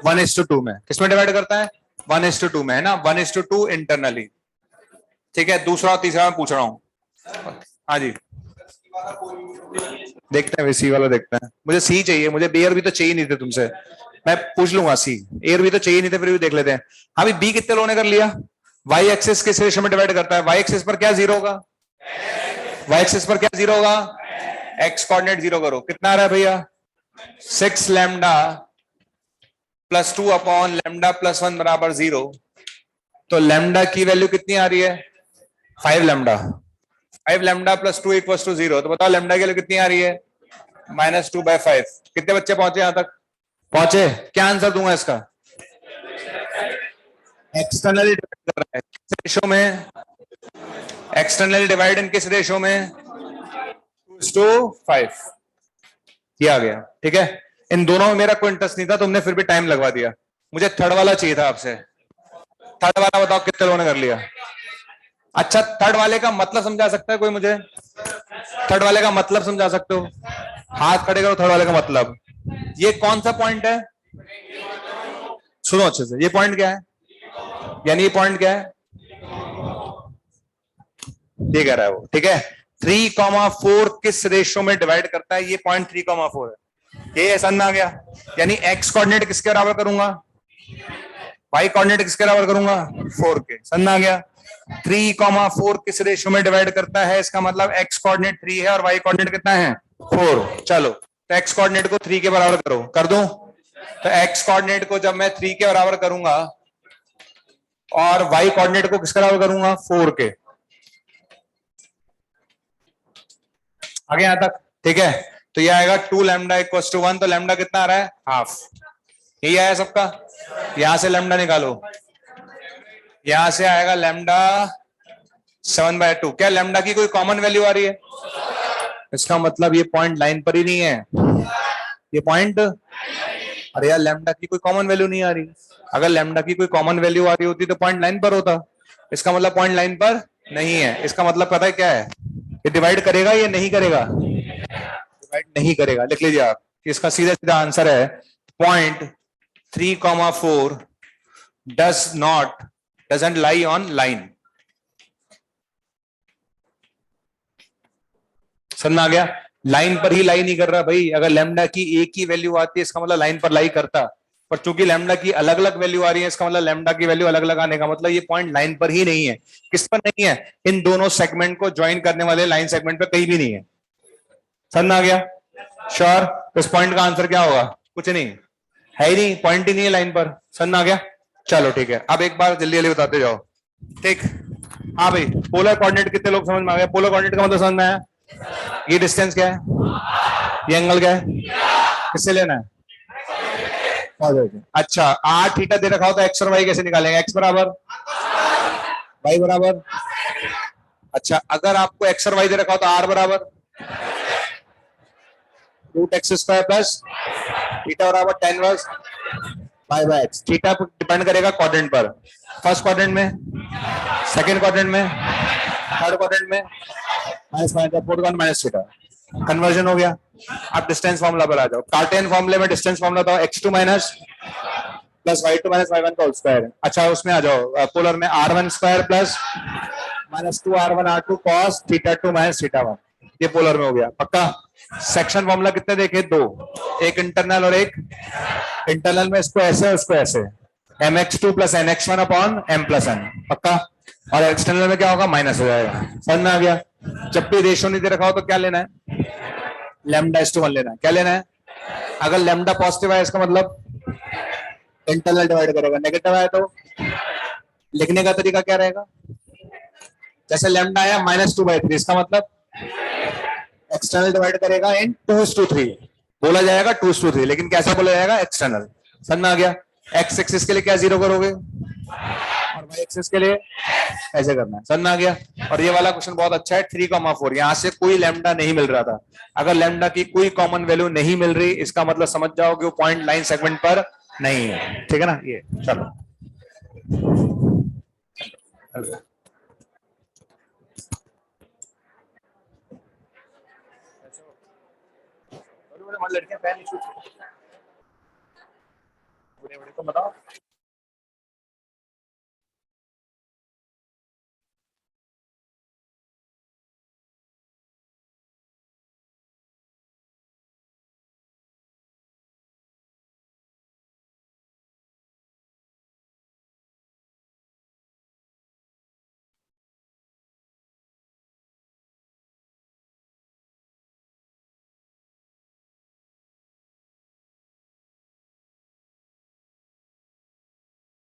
1:2 में। किसमें डिवाइड करता है? 1:2 में, है ना? 1:2 इंटरनली। ठीक है, दूसरा और तीसरा मैं पूछ रहा हूं। हाँ जी, देखते हैं, सी वाला देखते हैं। मुझे सी चाहिए, मुझे बी और बी तो चाहिए नहीं थे तुमसे, मैं पूछ लूंगा। सी ए और बी तो चाहिए नहीं थे, फिर भी देख लेते हैं। हाँ भी, बी कितने लोगों ने कर लिया? वाई एक्सिस किस रेशो में डिवाइड करता है? वाई एक्सिस पर क्या जीरो होगा? वाई एक्सिस पर क्या जीरो होगा? एक्स कोऑर्डिनेट जीरो करो। कितना आ रहा है भैया? 6λ+2/λ+1 बराबर 0। तो लैम्डा की वैल्यू कितनी आ रही है? 5λ। 5λ+2 = 0। तो बताओ लैम्डा की वैल्यू कितनी आ रही है? -2/5। कितने बच्चे पहुंचे यहां तक? पहुंचे? क्या आंसर दूंगा इसका? एक्सटर्नली डिवाइड कर रहा है किस रेशो में? एक्सटर्नली डिवाइड इन किस रेशो में? 2:5। किया गया, ठीक है। इन दोनों में मेरा कोई इंटरेस्ट नहीं था, तुमने फिर भी टाइम लगवा दिया। मुझे थर्ड वाला चाहिए था आपसे। थर्ड वाला बताओ कितने लोगों ने कर लिया? अच्छा, थर्ड वाले का मतलब समझा सकता है कोई मुझे? थर्ड वाले का मतलब समझा सकते हो? हाथ खड़े करो। थर्ड वाले का मतलब, ये कौन सा पॉइंट है? सुनो अच्छे से, ये पॉइंट क्या है? यानी ये पॉइंट क्या है? ये कह रहा है वो, ठीक है। 3,4 किस रेशो में डिवाइड करता है? ये पॉइंट 3,4 है। ये समझ में आ गया? यानी एक्स कोऑर्डिनेट किसके बराबर करूंगा? वाई कोऑर्डिनेट किसके बराबर करूंगा? 4 के। समझ में आ गया? 3,4 किस रेशो में डिवाइड करता है? इसका मतलब एक्स कोऑर्डिनेट 3 है और वाई कोऑर्डिनेट कितना है? 4। चलो, तो एक्स कोऑर्डिनेट को 3 के बराबर करो। कर दूं? तो एक्स कोऑर्डिनेट को जब मैं 3 के बराबर करूंगा और वाई कोऑर्डिनेट को किसके बराबर करूंगा? 4 के। आगे यहां तक, ठीक है। तो ये आएगा 2λ = 1। तो लैम्डा कितना आ रहा है? हाफ। यही आया सबका। यहां से लैम्डा निकालो, यहां से आएगा लैम्डा 7/2। क्या लैम्डा की कोई कॉमन वैल्यू आ रही है? इसका मतलब ये पॉइंट लाइन पर ही नहीं है। ये पॉइंट, अरे यार, लैम्डा की कोई कॉमन वैल्यू नहीं आ रही। अगर लैम्डा की कोई कॉमन वैल्यू आ रही होती तो पॉइंट लाइन पर होता। इसका मतलब पॉइंट लाइन पर नहीं है। इसका मतलब पता है क्या है? ये डिवाइड करेगा या नहीं करेगा? डिवाइड नहीं करेगा। लिख लीजिए आप, इसका सीधा सीधा आंसर है point 3,4 doesn't lie on line. समझ में आ गया? लाइन पर ही लाई नहीं कर रहा भाई। अगर लैम्डा की एक ही वैल्यू आती है इसका मतलब लाइन पर लाई करता, पर चूंकि लैम्डा की अलग अलग वैल्यू आ रही है इसका मतलब लैम्डा की वैल्यू अलग अलग आने का मतलब ये पॉइंट लाइन पर ही नहीं है। किस पर नहीं है? इन दोनों सेगमेंट को ज्वाइन करने वाले लाइन सेगमेंट पर कहीं भी नहीं है। समझ में आ गया? श्योर? तो इस पॉइंट का आंसर क्या होगा? कुछ नहीं है ही नहीं, पॉइंट ही नहीं है लाइन पर। समझ में आ गया? चलो ठीक है, अब एक बार जल्दी जल्दी बताते जाओ। ठीक। हाँ भाई, पोलर कोऑर्डिनेट कितने लोग समझ में आ गया? पोलर कोऑर्डिनेट का मतलब समझ में आया? ये डिस्टेंस क्या है? ये एंगल क्या है? किससे लेना है? अच्छा, आर थीटा दे रखा हो तो एक्स और वाई कैसे निकालेंगे? एक्स बराबर वाई बराबर, अच्छा अगर आपको एक्स और वाई दे रखा हो तो आर बराबर root x square plus theta बराबर tan inverse Y by X. Theta depend करेगा क्वाड्रेंट पर, फर्स्ट क्वाड्रेंट में, सेकंड क्वाड्रेंट में, थर्ड क्वाड्रेंट में, minus minus fourth quadrant minus theta. Conversion हो गया। अब डिस्टेंस फॉर्मूला पर आ जाओ। कार्टेशियन फॉर्मूले में डिस्टेंस फॉर्मूला था x two minus plus y two minus y one का होल स्क्वायर। अच्छा उसमें आ जाओ पोलर में r one square plus minus two r one r two cos theta two minus theta one. ये पोलर में हो गया पक्का। सेक्शन फॉर्मूला कितने देखे? दो, एक इंटरनल और एक इंटरनल में इसको ऐसे और उसको ऐसे, m x two plus n x one upon m plus n पक्का। और एक्सटर्नल में क्या होगा? माइनस हो जाएगा। समझ में आ गया? जब भी रेशियो नहीं दे रखा हो तो क्या लेना है? लैम्डा इस टू वन लेना है। क्या लेना है? अगर लैम्डा पॉजिटिव है इसका मतलब इंटरनल डिवाइड करेगा, नेगेटिव है तो लिखने का तरीका क्या रहेगा? जैसे लैम्डा आया माइनस टू बाई थ्री, इसका मतलब एक्सटर्नल डिवाइड करेगा इन टू टू थ्री, बोला जाएगा टू टू थ्री, लेकिन कैसा बोला जाएगा? एक्सटर्नल। समझ में आ गया? एक्स एक्सिस के लिए क्या जीरो करोगे और वाई एक्सिस के लिए ऐसे करना है। समझ में आ गया? और ये वाला क्वेश्चन बहुत अच्छा है, 3,4 यहां से कोई लैम्डा नहीं मिल रहा था। अगर लैम्डा की कोई कॉमन वैल्यू नहीं मिल रही इसका मतलब समझ जाओ कि वो पॉइंट लाइन सेगमेंट पर नहीं है। ठीक है ना? ये चलो लड़कियां पहन, बड़े बड़े को बताओ।